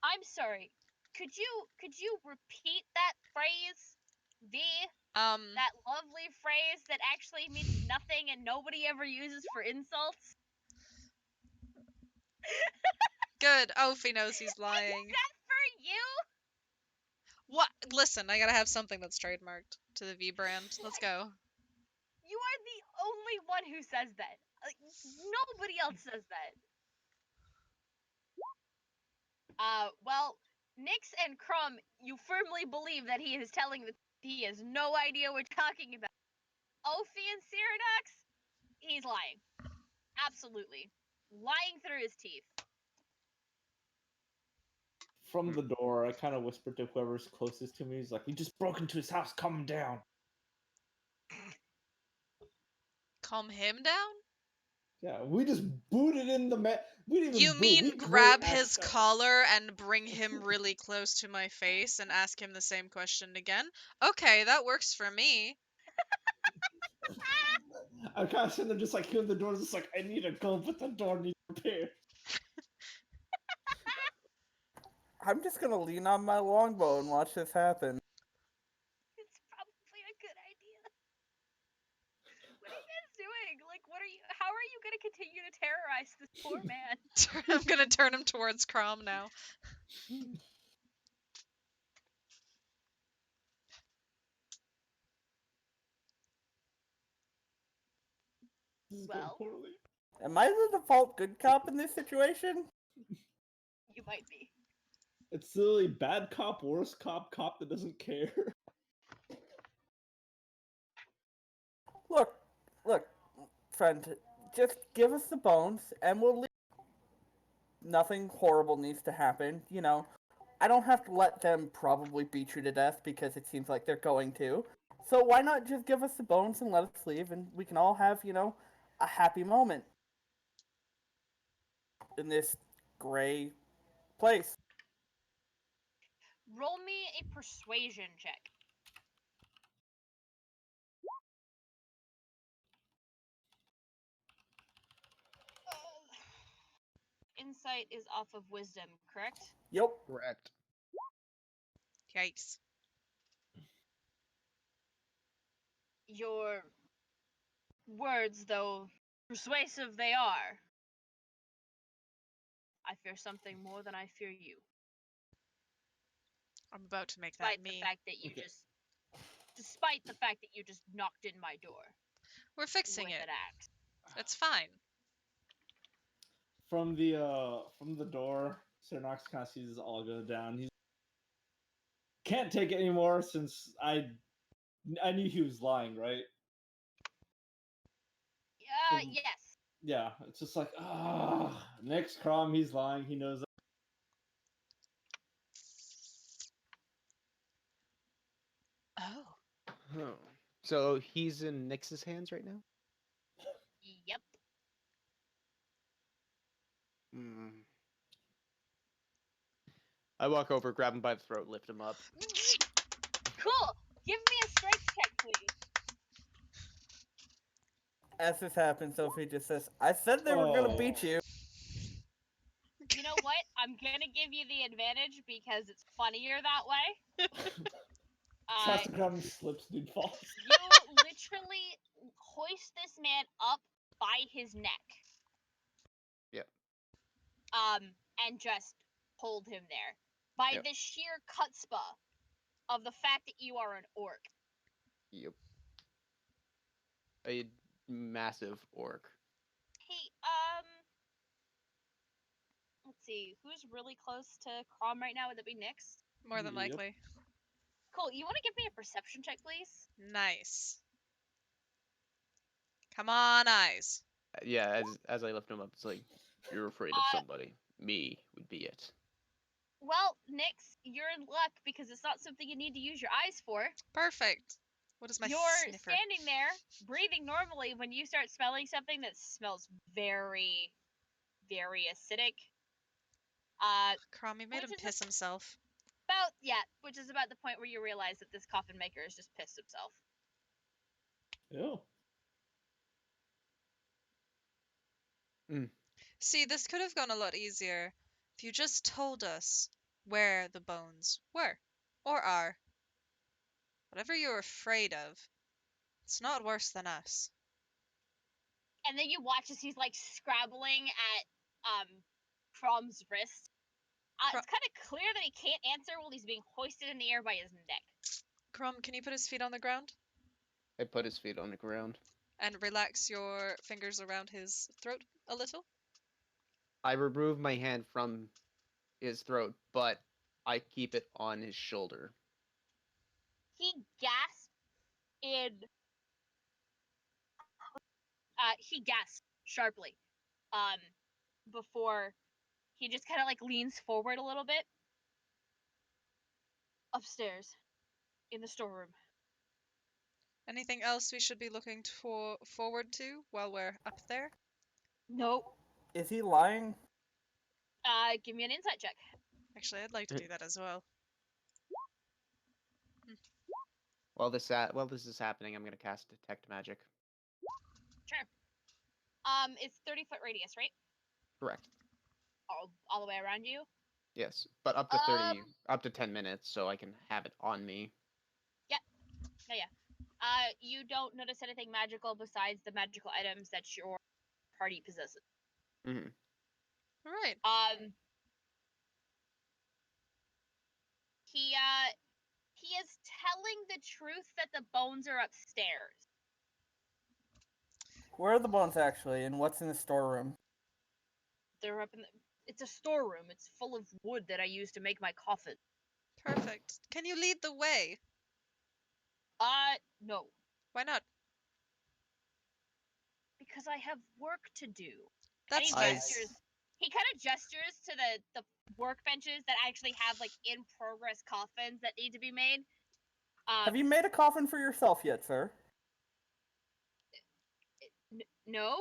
I'm sorry. Could you repeat that phrase? That lovely phrase that actually means nothing and nobody ever uses for insults? Good. Ophi knows he's lying. Is that for you? What? Listen, I gotta have something that's trademarked to the V brand. Let's go. You are the only one who says that. Like, nobody else says that. Well, Nyx and Crumb, you firmly believe that he is telling the he has no idea what you're talking about. Ophi and Cyranox, he's lying. Absolutely. Lying through his teeth. From the door, I kind of whispered to whoever's closest to me. He's like, "We just broke into his house. Calm down." Calm him down? Yeah, we just booted in the man. We didn't even You boot. mean We grab great his access. collar and bring him really close to my face and ask him the same question again? Okay, that works for me. I'm kind of sitting there just like hearing the door. Just like, I need to go, but the door needs repair. I'm just gonna lean on my longbow and watch this happen. It's probably a good idea. What are you guys doing? Like, how are you gonna continue to terrorize this poor man? I'm gonna turn him towards Crom now. This is Well. going poorly. Am I the default good cop in this situation? You might be. It's literally bad cop, worst cop, cop that doesn't care. Look, friend, just give us the bones and we'll leave. Nothing horrible needs to happen, you know. I don't have to let them probably beat you to death because it seems like they're going to. So why not just give us the bones and let us leave and we can all have, you know, a happy moment in this gray place. Roll me a persuasion check. Insight is off of wisdom, correct? Yep. Correct. Yikes. Your words, though persuasive they are, I fear something more than I fear you. I'm about to make that Despite the me. fact that you Okay. despite the fact that you just knocked in my door We're fixing with it. an axe. It's fine. From the door, Cernox kind of sees this all go down. He can't take it anymore since I knew he was lying, right? Yes. Yeah, it's just like, next Crom, he's lying. He knows. Oh. Oh. So he's in Nyx's hands right now? Yep. I walk over, grab him by the throat, lift him up. Cool. Give me a strength check, please. As this happens, Sophie just says, I said they were gonna beat you. You know what? I'm gonna give you the advantage because it's funnier that way. Toss the ground and slips, dude falls. You literally hoist this man up by his neck. Yep. And just hold him there. By Yep. the sheer chutzpah of the fact that you are an orc. Yep. A massive orc. Hey, let's see, who's really close to Crom right now? Would that be Nyx? More than Yep. likely. Cool, you want to give me a perception check, please? Nice. Come on, eyes. Yeah, as I lift him up, it's like, you're afraid of somebody. Me would be it. Well, Nyx, you're in luck because it's not something you need to use your eyes for. Perfect. What is my You're sniffer? standing there, breathing normally when you start smelling something that smells very, very acidic. Crom, you made him which is piss himself. which is about the point where you realize that this coffin maker has just pissed himself. Ew. See, this could have gone a lot easier if you just told us where the bones were or are. Whatever you're afraid of, it's not worse than us. And then you watch as he's like scrabbling at Crom's wrist. It's kind of clear that he can't answer while he's being hoisted in the air by his neck. Crom, can you put his feet on the ground I put his feet on the ground. and relax your fingers around his throat a little? I remove my hand from his throat, but I keep it on his shoulder. He gasped in. He gasped sharply. Before he just kind of like leans forward a little bit. Upstairs, in the storeroom. Anything else we should be looking forward to while we're up there? Nope. Is he lying? Give me an insight check. Actually, I'd like to do that as well. While this is happening, I'm gonna cast Detect Magic. Sure. It's 30-foot radius, right? Correct. All the way around you? Yes, but up to up to 10 minutes, so I can have it on me. Yeah. You don't notice anything magical besides the magical items that your party possesses. Mm-hmm. All right. He is telling the truth that the bones are upstairs. Where are the bones actually, and what's in the storeroom? They're up in the... It's a storeroom. It's full of wood that I use to make my coffin. Perfect. Can you lead the way? No. Why not? Because I have work to do. That's and he nice. gestures. He kind of gestures to the workbenches that actually have like in progress coffins that need to be made. Have you made a coffin for yourself yet, sir? No.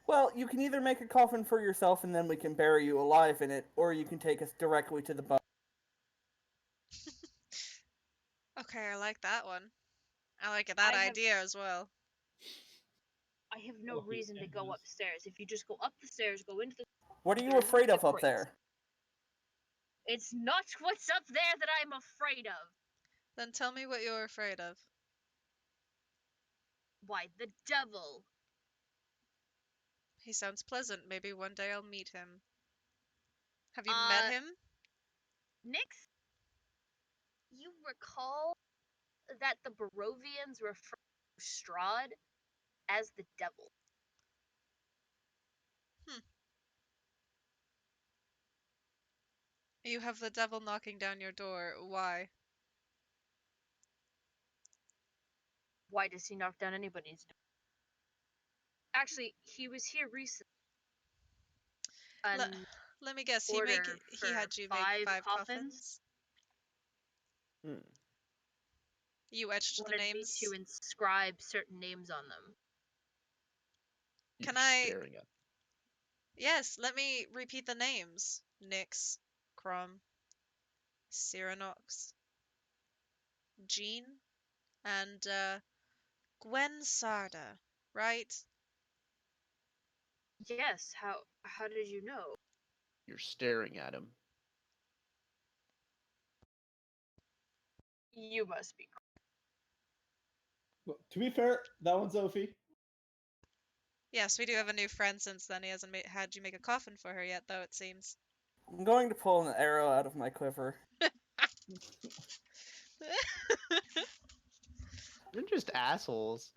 Well, you can either make a coffin for yourself and then we can bury you alive in it, or you can take us directly to the bone. Okay, I like that one. I like that idea as well. I have no reason to go upstairs. If you just go up the stairs, go into the... What are you afraid of up there? It's not what's up there that I'm afraid of. Then tell me what you're afraid of. Why, the devil. He sounds pleasant. Maybe one day I'll meet him. Have you met him? Nyx, you recall that the Barovians refer to Strahd as the devil. You have the devil knocking down your door. Why? Why does he knock down anybody's door? Actually, he was here recently. Let me guess. He had you make 5 coffins. You etched the names. Me to inscribe certain names on them. You're staring at. Yes, let me repeat the names. Nyx, Crom, Cyranox, Jean, and Gwen Sarda, right? Yes. How did you know? You're staring at him. You must be. Well, to be fair, that one's Sophie. Yes, we do have a new friend since then. He hasn't had you make a coffin for her yet, though, it seems. I'm going to pull an arrow out of my quiver. You're just assholes.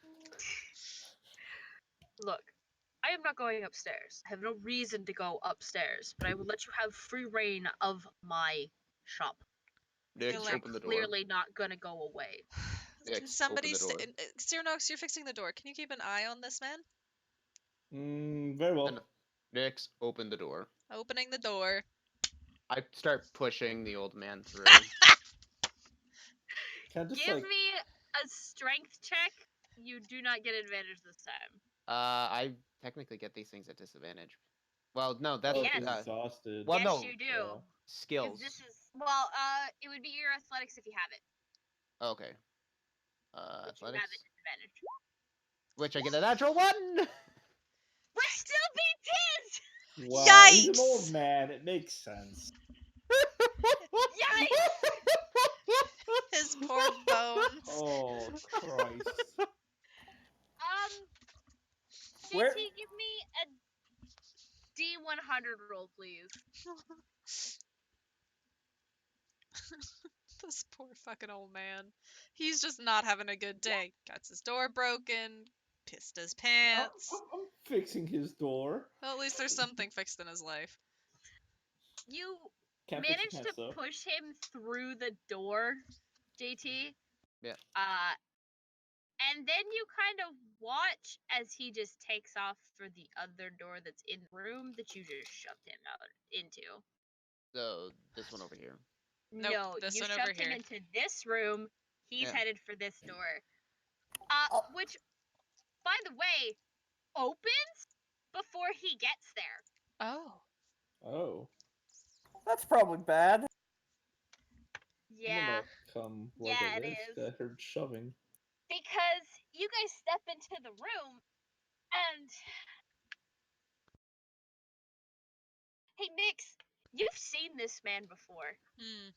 Look, I am not going upstairs. I have no reason to go upstairs, but I will let you have free reign of my shop. Nyx, Feel I'm open the door. clearly not gonna go away. Can Nyx, somebody open the door. Cyranox, you're fixing the door. Can you keep an eye on this man? Very well. And Nyx, open the door. Opening the door. I start pushing the old man through. Can I just Give like me a strength check. You do not get advantage this time. I technically get these things at disadvantage. Well, no, that's Yes. exhausted? well, yes, no, you do. Yeah. 'Cause skills. this is it would be your athletics if you have it. Okay. Which you have at Athletics, disadvantage. which I get a natural one. Which still beats his! Wow, he's an Yikes! old man. It makes sense. Yikes! His poor bones. Oh Christ! Where- JT, give me a D100 roll, please. This poor fucking old man. He's just not having a good day. Got his door broken, pissed his pants. I'm fixing his door. Well, at least there's something fixed in his life. You Can't fix managed your to pants though. push him through the door, JT. Yeah. And then you kind of watch as he just takes off for the other door that's in the room that you just shoved him out into. So this one over here. Nope, No, this you one over shoved him here. into this room. He's Yeah. headed for this door. Oh. Which, by the way, opens before he gets there. Oh. Oh. That's probably bad. Yeah, Come look Yeah, at it this. is. I heard shoving. because you guys step into the room and hey, Nix, you've seen this man before. Hmm.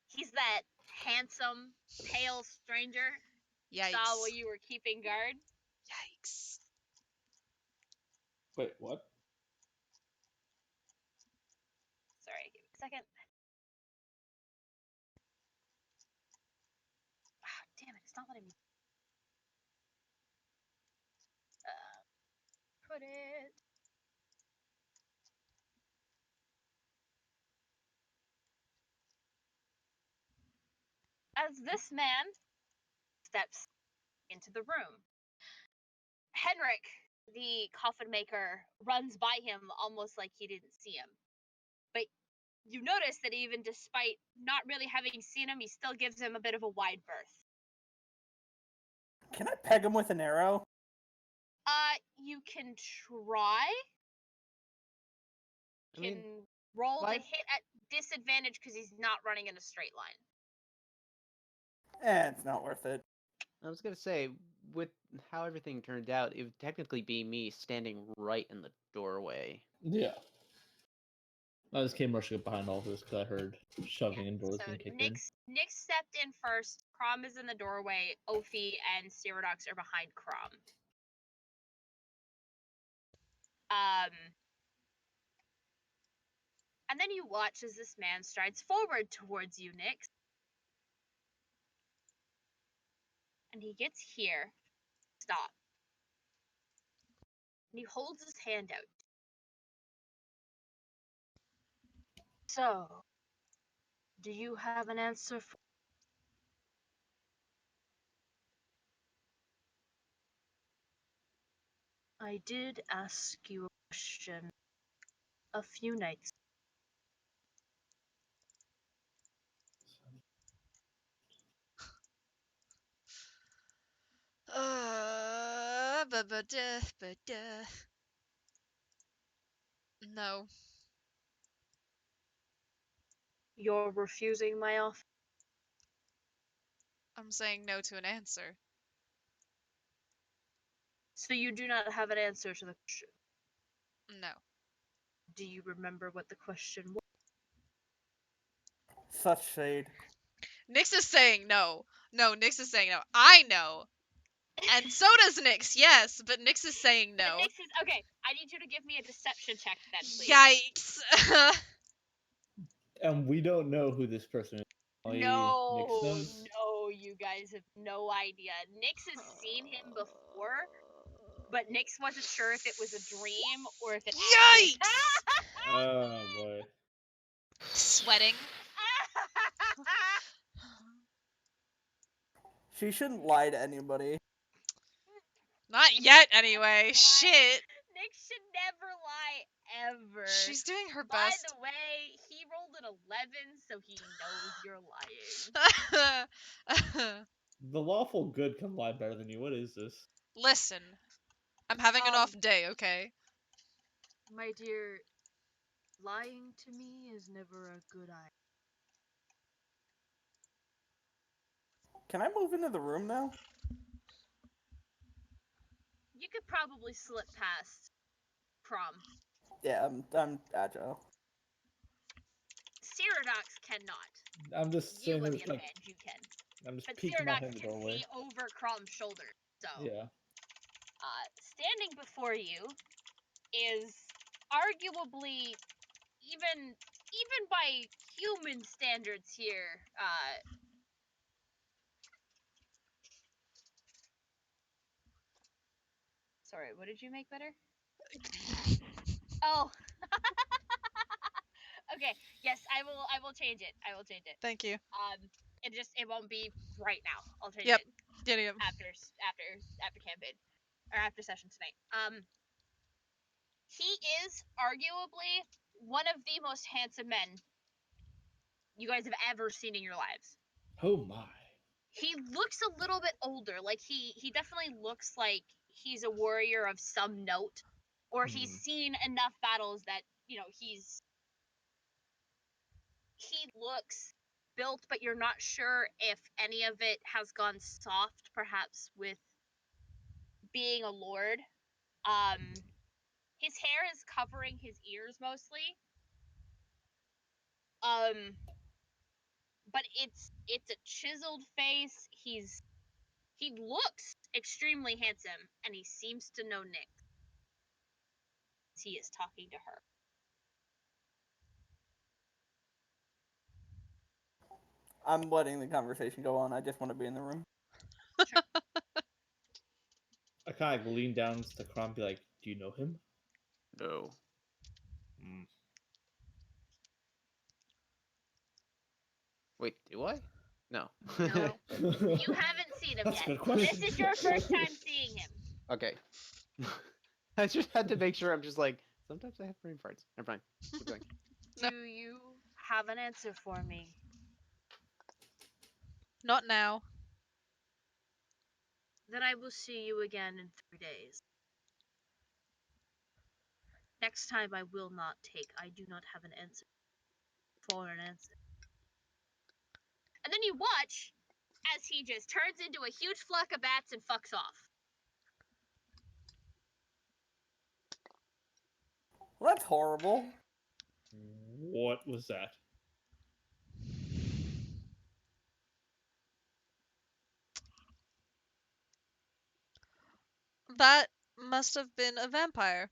He's that handsome, pale stranger you Yikes. saw while you were keeping guard. Yikes. Wait, what? Sorry, give me a second. Ah, damn it, it's not letting me. Put it. As this man steps into the room, Henrik, the coffin maker, runs by him almost like he didn't see him. But you notice that even despite not really having seen him, he still gives him a bit of a wide berth. Can I peg him with an arrow? You can try. I Can mean, roll why- the hit at disadvantage because he's not running in a straight line. It's not worth it. I was gonna say, with how everything turned out, it would technically be me standing right in the doorway. Yeah. I just came rushing up behind all this because I heard shoving and doors So being kicked in. Nick stepped in first. Crom is in the doorway. Ophi and Cyranox are behind Crom. And then you watch as this man strides forward towards you, Nix. And he gets here. Stop. And he holds his hand out. So, do you have an answer for... I did ask you a question a few nights. Ba-ba-da, ba-da. No. You're refusing my offer. I'm saying no to an answer. So you do not have an answer to the question. No. Do you remember what the question was? Such shade. Nyx is saying no. No, Nyx is saying no. I know. And so does Nyx, yes, but Nyx is saying But no. Nyx is okay. I need you to give me a deception check then, please. Yikes. And we don't know who this person is. Only Nyx No, knows. no, you guys have no idea. Nyx has seen him before, but Nyx wasn't sure if it was a dream or if it actually. Yikes! Oh boy. Sweating. She shouldn't lie to anybody. Not yet, anyway. Shit. Nyx should never lie ever. She's doing her By best. the way, he rolled an 11, so he knows you're lying. The lawful good can lie better than you. What is this? Listen, I'm having an off day, okay? My dear, lying to me is never a good idea. Can I move into the room now? You could probably slip past Crom. Yeah, I'm agile. Ceradox cannot. I'm just You, saying on there's the other like hand, you can. I'm just But peeking my Ceradox head in the can doorway. see over Crom's shoulder. So, Yeah. Standing before you is arguably, even by human standards here, sorry, what did you make better? Oh. Okay. Yes, I will change it. I will change it. Thank you. It won't be right now. I'll change Yep. it Yep. after campaign or after session tonight. He is arguably one of the most handsome men you guys have ever seen in your lives. Oh my. He looks a little bit older. Like he definitely looks like he's a warrior of some note, or he's seen enough battles that he looks built, but you're not sure if any of it has gone soft, perhaps with being a lord. His hair is covering his ears mostly. But it's a chiseled face. He looks extremely handsome, and he seems to know Nick. He is talking to her. I'm letting the conversation go on. I just want to be in the room. Sure. I kind of lean down to Crom and be like, "Do you know him?" No. Wait, do I? No. No. You haven't seen him That's yet. a good question. This is your first time seeing him. Okay. I just had to make sure. I'm just like, sometimes I have brain farts. Never mind. Keep going. Do you have an answer for me? Not now. Then I will see you again in 3 days. Next time I will not take. I do not have an answer for an answer. And then you watch as he just turns into a huge flock of bats and fucks off. Well, that's horrible. What was that? That must have been a vampire.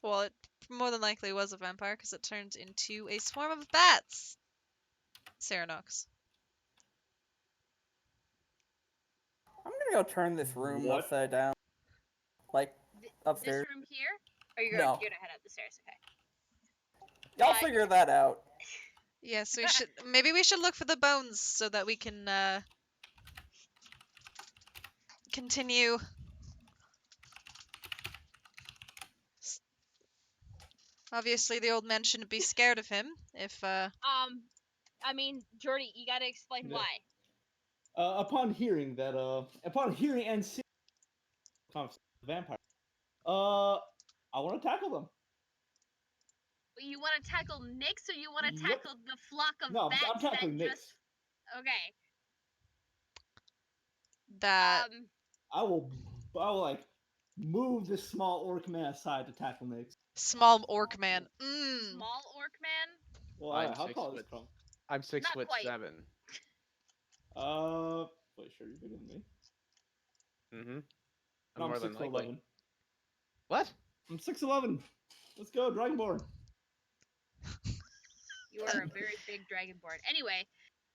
Well, it more than likely was a vampire because it turned into a swarm of bats. Ceranox. I'm gonna go turn this room What? upside down. Like, upstairs. This room here? Or you're No. gonna head up the stairs, okay. Y'all figure that out. Yes, we should. Maybe we should look for the bones so that we can continue. Obviously, the old man shouldn't be scared of him. If I mean, Jordy, you gotta explain Yeah. why. Upon hearing and seeing Vampire. I want to tackle them. You want to tackle Nyx, or you want to Yep. tackle the flock of No, bats I'm tackling that Nyx. just? Okay. That I will like move this small orc man aside to tackle Nyx. small orc man. Small orc man. Well, I'm how 6 tall is foot. Crumb? I'm 6 Not foot quite. 7. Wait, sure, you're bigger than me. Mm-hmm. No, I'm More than 6'11". likely. What? I'm 6'11". Let's go, Dragonborn. You are a very big dragonborn. Anyway,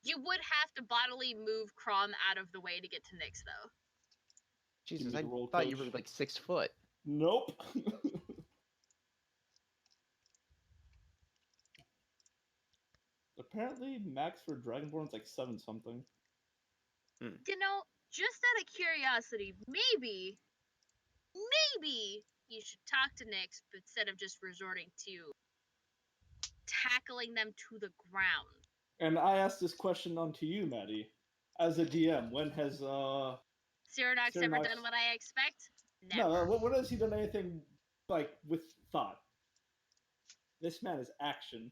you would have to bodily move Crom out of the way to get to Nyx, though. Jesus, me I the roll, thought you were coach. like 6 foot. Nope. Apparently, max for Dragonborn's like 7 something. You know, just out of curiosity, maybe you should talk to Nyx instead of just resorting to tackling them to the ground. And I asked this question onto you, Maddie, as a DM. When has Cyranox ever done what I expect? Never. No, when has he done anything like with thought? This man is action.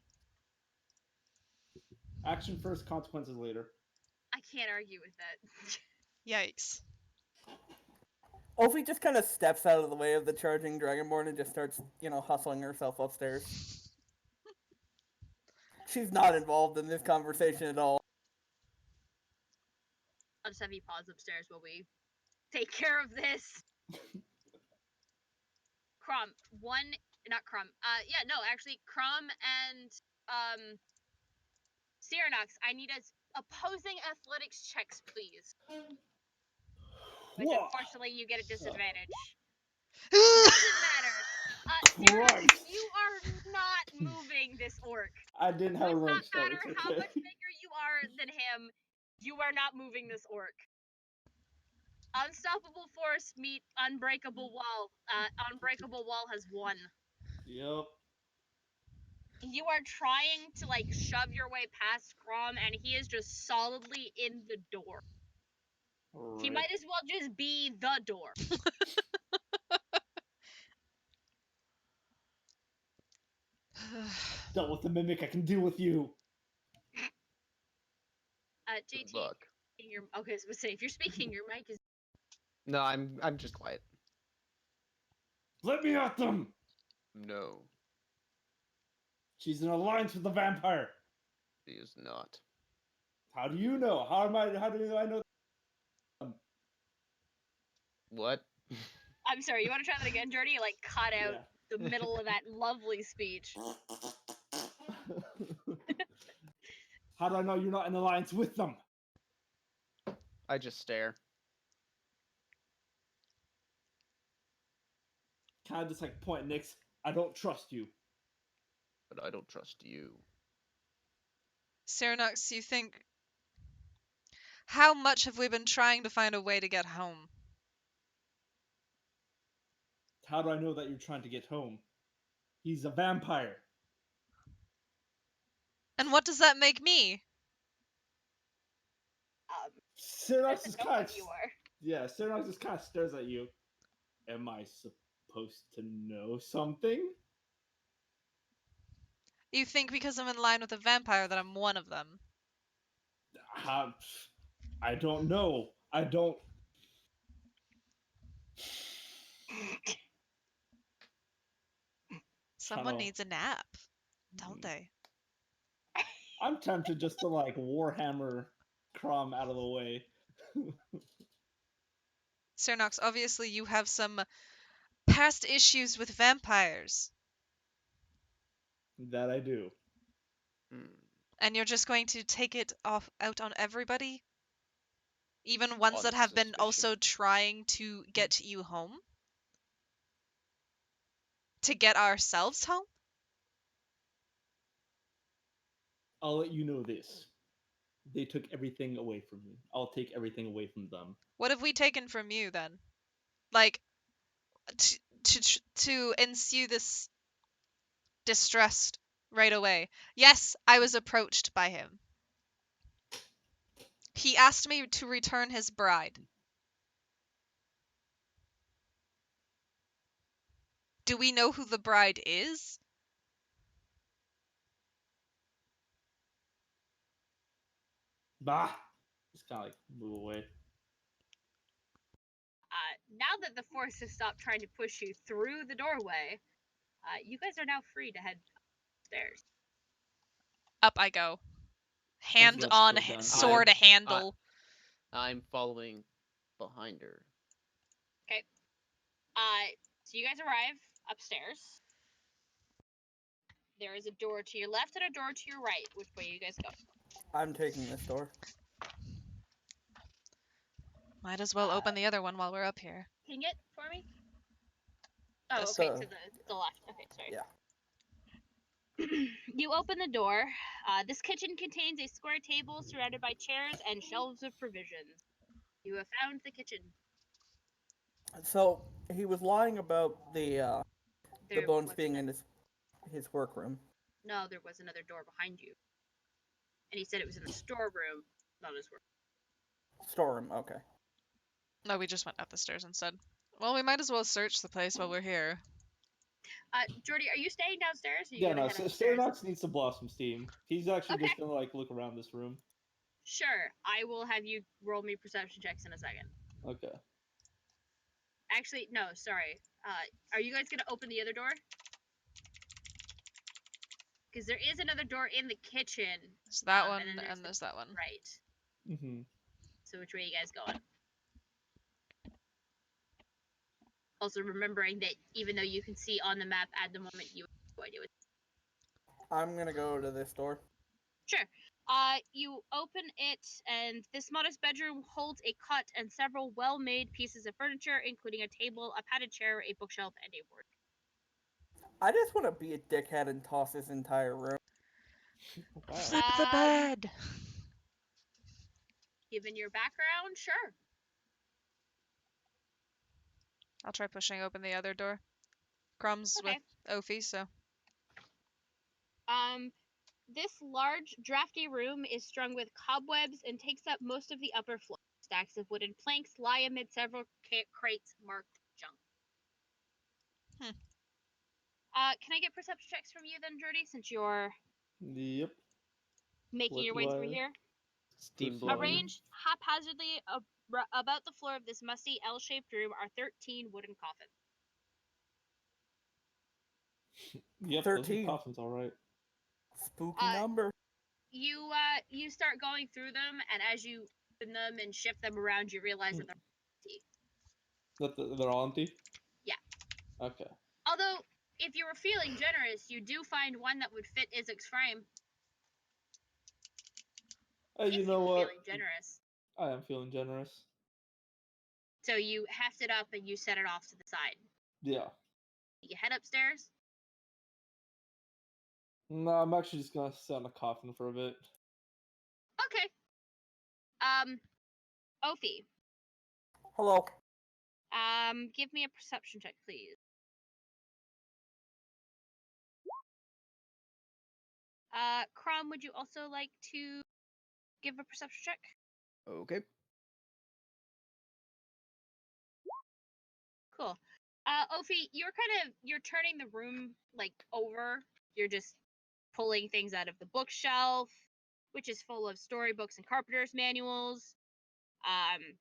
Action first, consequences later. I can't argue with that. Yikes. Ophi just kind of steps out of the way of the charging Dragonborn and just starts, hustling herself upstairs. She's not involved in this conversation at all. I'll just have you pause upstairs while we take care of this. Crom, actually, Crom and Cyranox, I need opposing athletics checks, please. Which unfortunately you get a disadvantage. Doesn't matter. Cyranox, you are not moving this orc. I didn't have a range Does not matter start. how Okay. much bigger you are than him, you are not moving this orc. Unstoppable force meet unbreakable wall. Unbreakable wall has won. Yep. You are trying to shove your way past Crom, and he is just solidly in the door. Right. He might as well just be the door. Dealt with the mimic, I can deal with you. JT, Look. okay, so say if you're speaking, your mic is. No, I'm just quiet. Let me at them. No, She's in alliance with the vampire. he is not. How do you know? How do I know? What? I'm sorry. You want to try that again, Jordy? You cut out the middle of that lovely speech. How do I know you're not in alliance with them? I just stare. Kind of just point, Nyx. I don't trust you. But I don't trust you. Cyranox, you think... How much have we been trying to find a way to get home? How do I know that you're trying to get home? He's a vampire. And what does that make me? Cyranox is kind of... you are. Yeah, Cyranox just kind of stares at you. Am I supposed to know something? You think because I'm in line with a vampire that I'm one of them? I don't know. I don't... Someone needs a nap, don't they? I'm tempted just to Warhammer Crom out of the way. Cyranox, obviously you have some past issues with vampires. That I do. And you're just going to take it out on everybody? Even ones that have been also trying to get you home? To get ourselves home? I'll let you know this. They took everything away from me. I'll take everything away from them. What have we taken from you then? To ensue this distrust right away. Yes, I was approached by him. He asked me to return his bride. do we know who the bride is? Bah. Just kind of like move away. Now that the force has stopped trying to push you through the doorway, you guys are now free to head upstairs. Up I go. Hand Let's on go down. sword handle. I'm following behind her. So you guys arrive upstairs. There is a door to your left and a door to your right. Which way you guys go? I'm taking this door. Might as well open the other one while we're up here. Ping it for me. Oh, This okay, way. to the left. Okay, sorry. Yeah. You open the door. This kitchen contains a square table surrounded by chairs and shelves of provisions. You have found the kitchen. So he was lying about the There bones was being no- in his workroom. No, there was another door behind you. And he said it was in the storeroom, not his work. Storeroom. Okay. No, we just went up the stairs instead. Well, we might as well search the place while we're here. Jordy, are you staying downstairs? Or are you Yeah, gonna no. head So upstairs? Starnox needs to blow off some steam. He's actually Okay. just gonna like look around this room. Sure, I will have you roll me perception checks in a second. Okay. Actually, no, sorry. Are you guys gonna open the other door? Because there is another door in the kitchen. So that and one, then and there's that one. Right. Mm-hmm. So which way are you guys going? Also remembering that even though you can see on the map at the moment, you have no idea what. I'm gonna go to this door. Sure. You open it, and this modest bedroom holds a cot and several well-made pieces of furniture, including a table, a padded chair, a bookshelf, and a wardrobe. I just want to be a dickhead and toss this entire room. Wow. Flip the bed! Given your background, sure. I'll try pushing open the other door. Crumbs Okay. with Ophi, so. This large, drafty room is strung with cobwebs and takes up most of the upper floor. Stacks of wooden planks lie amid several crates marked junk. Can I get perception checks from you then, Jordy, since you're Yep. making What your do way I- through here? Steam Perception. blowing. Arranged haphazardly about the floor of this musty L-shaped room are 13 wooden coffins. Yep. Those are 13. coffins, all right. Spooky Uh, number. You start going through them, and as you open them and shift them around, you realize that they're empty. They're all empty. Yeah. Okay. Although, if you were feeling generous, you do find one that would fit Isaac's frame. Hey, If you you know were what? feeling generous. I am feeling generous. So you heft it up and you set it off to the side. Yeah. You head upstairs. No, I'm actually just gonna sit on a coffin for a bit. Okay. Ophi, Hello. give me a perception check, please. Crom, would you also like to give a perception check? Okay. Cool. Ophi, you're turning the room like over. You're just pulling things out of the bookshelf, which is full of storybooks and carpenter's manuals. Tossing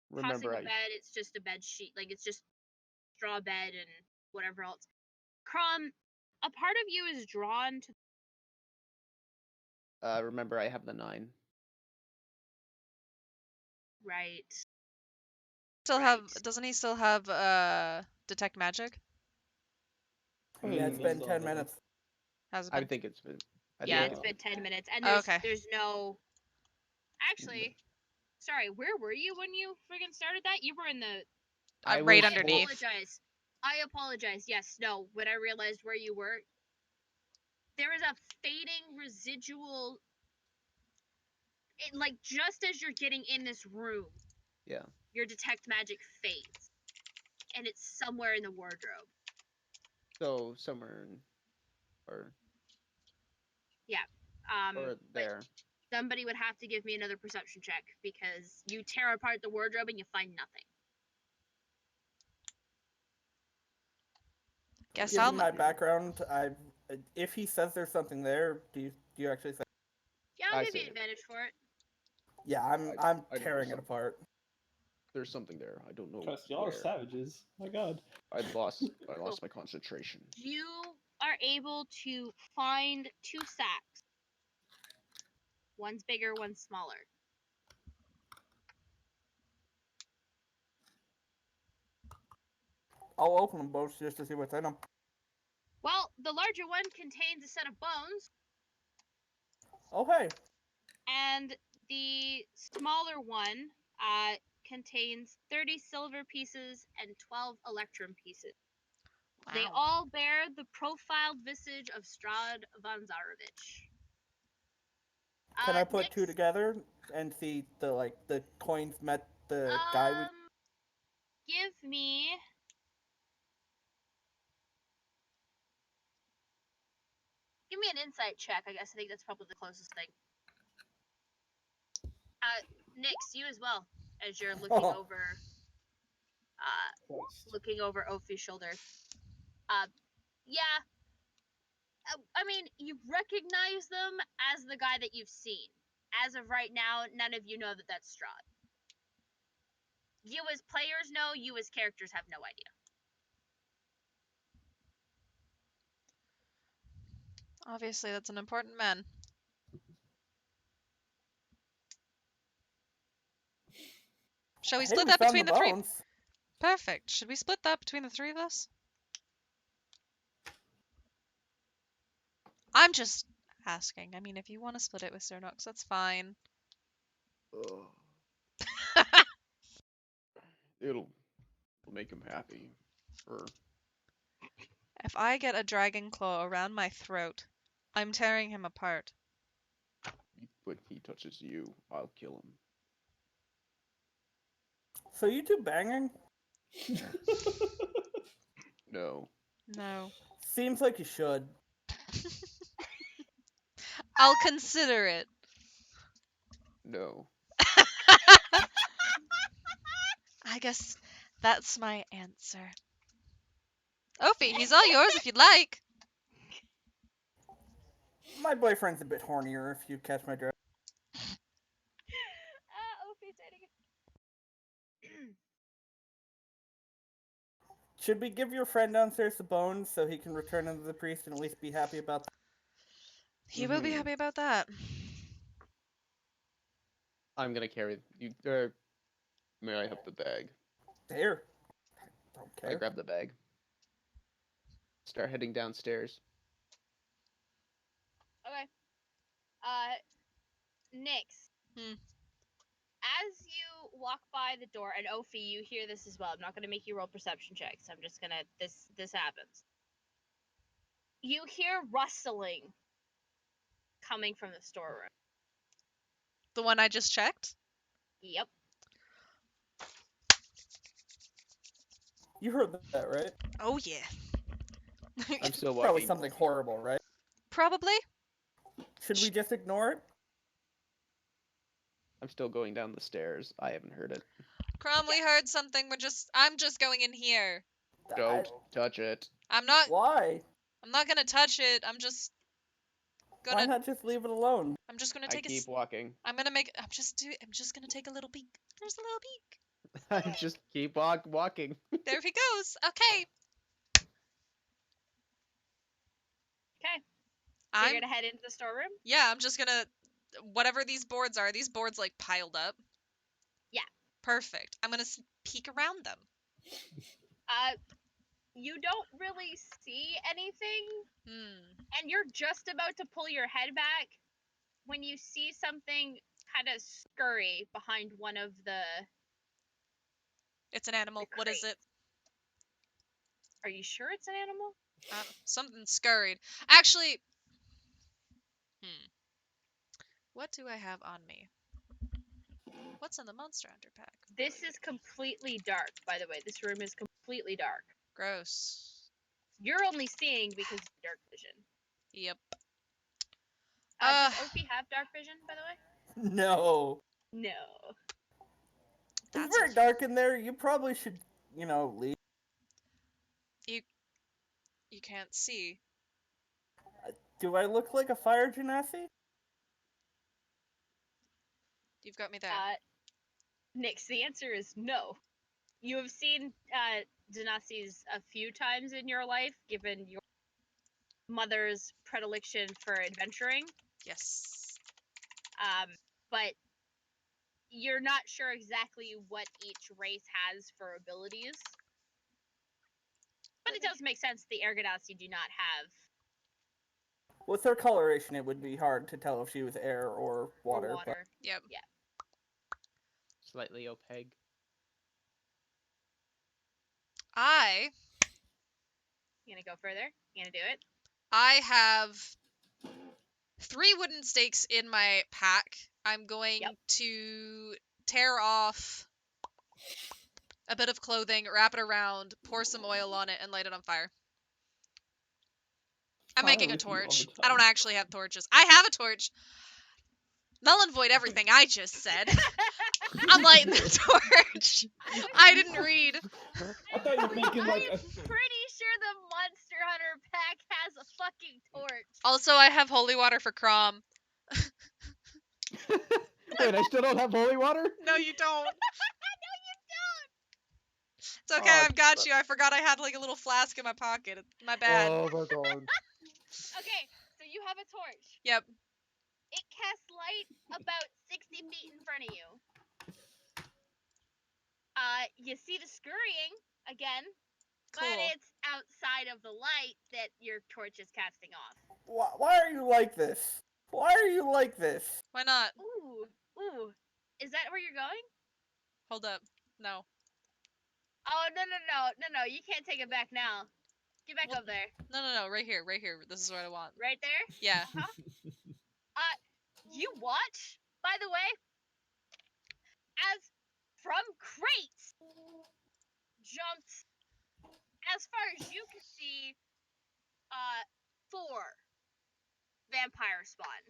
Remember, the bed, it's just a bed sheet, like it's just straw bed and whatever else. Crom, a part of you is drawn to. remember I have the 9. Right. Still have. Right. Doesn't he still have detect magic? Yeah, it's Mm, been that's 10 all. minutes. Has it I been? think it's been. Yeah, Yeah. it's been 10 minutes, and Oh, okay. there's no. Actually, sorry, where were you when you friggin' started that? You were in the. I Right was underneath. I apologize. Yes, no. When I realized where you were, there is a fading residual. Like just as you're getting in this room, Yeah. your detect magic fades, and it's somewhere in the wardrobe. So somewhere in, or But there. somebody would have to give me another perception check because you tear apart the wardrobe and you find nothing. Guess Given I'll. my background, if he says there's something there, do you actually say? Yeah, I'll I give you say it. advantage for it. Yeah, I'm I know tearing it something. apart. There's something there. I don't know Trust y'all are where. savages. My God. I lost Cool. my concentration. You are able to find 2 sacks. One's bigger, one's smaller. I'll open them both just to see what's in them. Well, the larger one contains a set of bones, Oh hey, and the smaller one contains 30 silver pieces and 12 electrum pieces. They Wow. all bear the profiled visage of Strad Vanzarovich. can I put two Nyx, together and see the coins met the guy we? give me an insight check. I guess I think that's probably the closest thing. Nyx, you as well, as you're looking over Ophi's shoulder. Yeah. I mean, you recognize them as the guy that you've seen. As of right now, none of you know that that's Strahd. You as players know, you as characters have no idea. Obviously, that's an important man. Shall we Hey, split we that found between the the three? bones. Perfect. Should we split that between the 3 of us? I'm just asking. I mean, if you want to split it with Sir Nox, that's fine. Ugh. It'll make him happy. Or If I get a dragon claw around my throat, I'm tearing him apart. when he touches you, I'll kill him. So you two banging? No. No. Seems like you should. I'll consider it. No. I guess that's my answer. Ophi, he's all yours if you'd like. My boyfriend's a bit hornier, if you catch my drift. Ophi's saying it. Should we give your friend downstairs the bones so he can return them to the priest and at least be happy about that? He will be Mhm. happy about that. I'm gonna carry you. May I have the bag? There. Don't I care. grab the bag. Start heading downstairs. Okay. Nyx. Hmm. As you walk by the door, and Ophi, you hear this as well. I'm not gonna make you roll perception checks. I'm just gonna this happens. You hear rustling coming from the storeroom. The one I just checked? Yep. You heard that, right? Oh, yeah. I'm still walking. Probably something horrible, right? Probably. Should we just ignore it? I'm still going down the stairs. I haven't heard it. Cromley heard something. I'm just going in here. Don't touch it. I'm not Why? gonna touch it. I'm just Why gonna not just leave it alone? I take keep walking. I'm just gonna take a little peek. There's a little peek. I just keep walking. There he goes. Okay. Okay. So I'm you're gonna head into the storeroom? Yeah, I'm just gonna whatever these boards are, these boards like piled up. Yeah. Perfect. I'm gonna peek around them. You don't really see anything, Hmm. and you're just about to pull your head back when you see something kind of scurry behind one of the. It's an animal. What is it? Are you sure it's an animal? Something scurried. Actually, what do I have on me? What's in the Monster Hunter pack? This is completely dark, by the way. This room is completely dark. Gross. You're only seeing because of dark vision. Yep. Does Ophi have dark vision, by the way? No. No. It's very dark in there. You probably should, leave. You can't see. Do I look like a fire genasi? You've got me there. Nix, the answer is no. You have seen Genasis a few times in your life, given your mother's predilection for adventuring. Yes. But you're not sure exactly what each race has for abilities. But it does make sense the Ergonasi do not have. With her coloration, it would be hard to tell if she was air or water. Or water. Yep. Yeah. Slightly opaque. You gonna go further? You gonna do it? I have 3 wooden stakes in my pack. I'm going to tear off a bit of clothing, wrap it around, pour some oil on it, and light it on fire. I'm making a with you all the torch. I don't time. actually have torches. I have a torch. Null and void everything I just said. I'm lighting the torch. I didn't read. I thought you were making like I'm a. pretty sure the Monster Hunter pack has a fucking torch. Also, I have holy water for Crom. Wait, I still don't have holy water? No, you don't. No, you don't. It's okay, Oh, I've got you. I forgot I had like a little flask in my pocket. My bad. Oh my god. Okay, so you have a torch. Yep. It casts light about 60 feet in front of you. You see the scurrying again, Cool. but it's outside of the light that your torch is casting off. Why are you like this? Why are you like this? Why not? Ooh. Is that where you're going? Hold up. No. Oh, no. You can't take it back now. Get back Well, up there. No. Right here. This is what I want. Right there? Yeah. You watch, by the way, as from crates jumped, as far as you can see, 4 vampire spawn.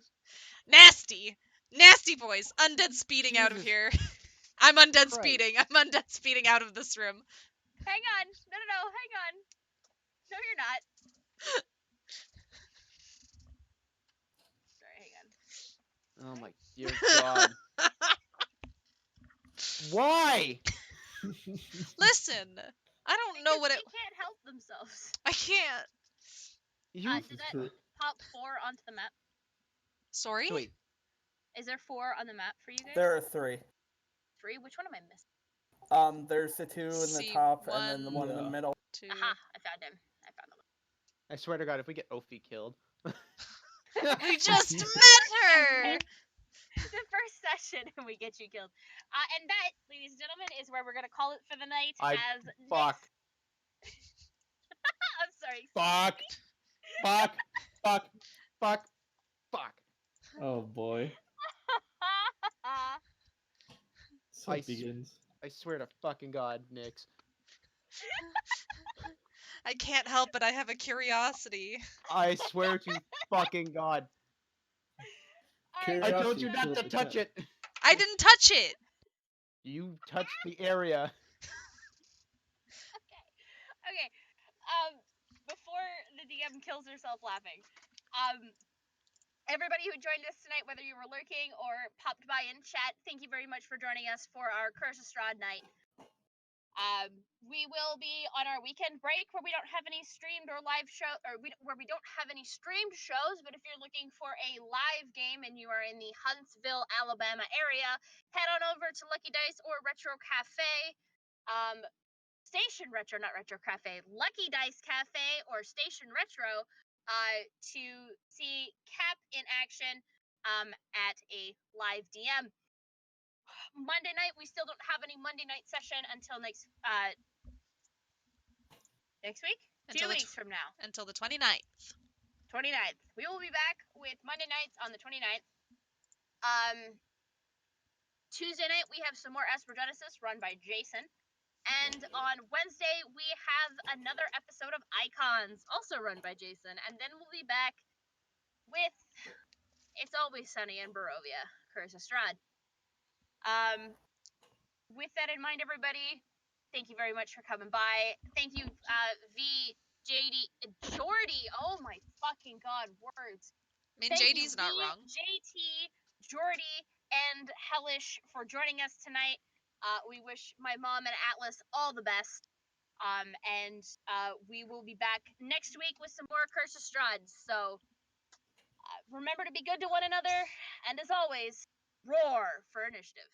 Nasty boys. Undead speeding out of Jesus here. I'm undead Christ. speeding. I'm undead speeding out of this room. Hang on. No, hang on. No, you're not. Sorry, hang on. Oh my dear god. Why? Listen, I don't know what it. They can't help themselves. I can't. You Did that pop 4 onto the map? Sorry? Sweet. Is there 4 on the map for you guys? There are 3. 3? Which one am I missing? There's the 2 in the See, top, and then the one in the Yeah. middle. 2. Aha! I found him. I swear to god, if we get Ophi killed. We just met her. The first session and we get you killed. And that, ladies and gentlemen, is where we're gonna call it for the night. Fuck. I'm sorry. Fuck. Oh boy. So I it begins. I swear to fucking god, Nix. I can't help it. I have a curiosity. I swear to fucking god. Alright, I told Curiosity you not killed to the touch cat. it. I didn't touch it. You touched the area. Okay. Before the DM kills herself laughing, everybody who joined us tonight, whether you were lurking or popped by in chat, thank you very much for joining us for our Curse of Strahd night. We will be on our weekend break where we don't have any streamed or live show, where we don't have any streamed shows. But if you're looking for a live game and you are in the Huntsville, Alabama area, head on over to Lucky Dice or Retro Cafe. Station Retro, not Retro Cafe, Lucky Dice Cafe or Station Retro to see Cap in action at a live DM. Monday night, we still don't have any Monday night session until next week? Until 2 the weeks from now. Until the 29th. 29th. We will be back with Monday nights on the 29th. Tuesday night, we have some more Esper Genesis run by Jason. And on Wednesday, we have another episode of Icons, also run by Jason. And then we'll be back with It's Always Sunny in Barovia, Curse of Strahd. With that in mind, everybody, thank you very much for coming by. Thank you, V, Jordy. Oh my fucking god, words. I mean, Thank you, JD's not wrong. JT, Jordy, and Hellish for joining us tonight. We wish my mom and Atlas all the best. And we will be back next week with some more Curse of Strahd. So remember to be good to one another, and as always, roar for initiative.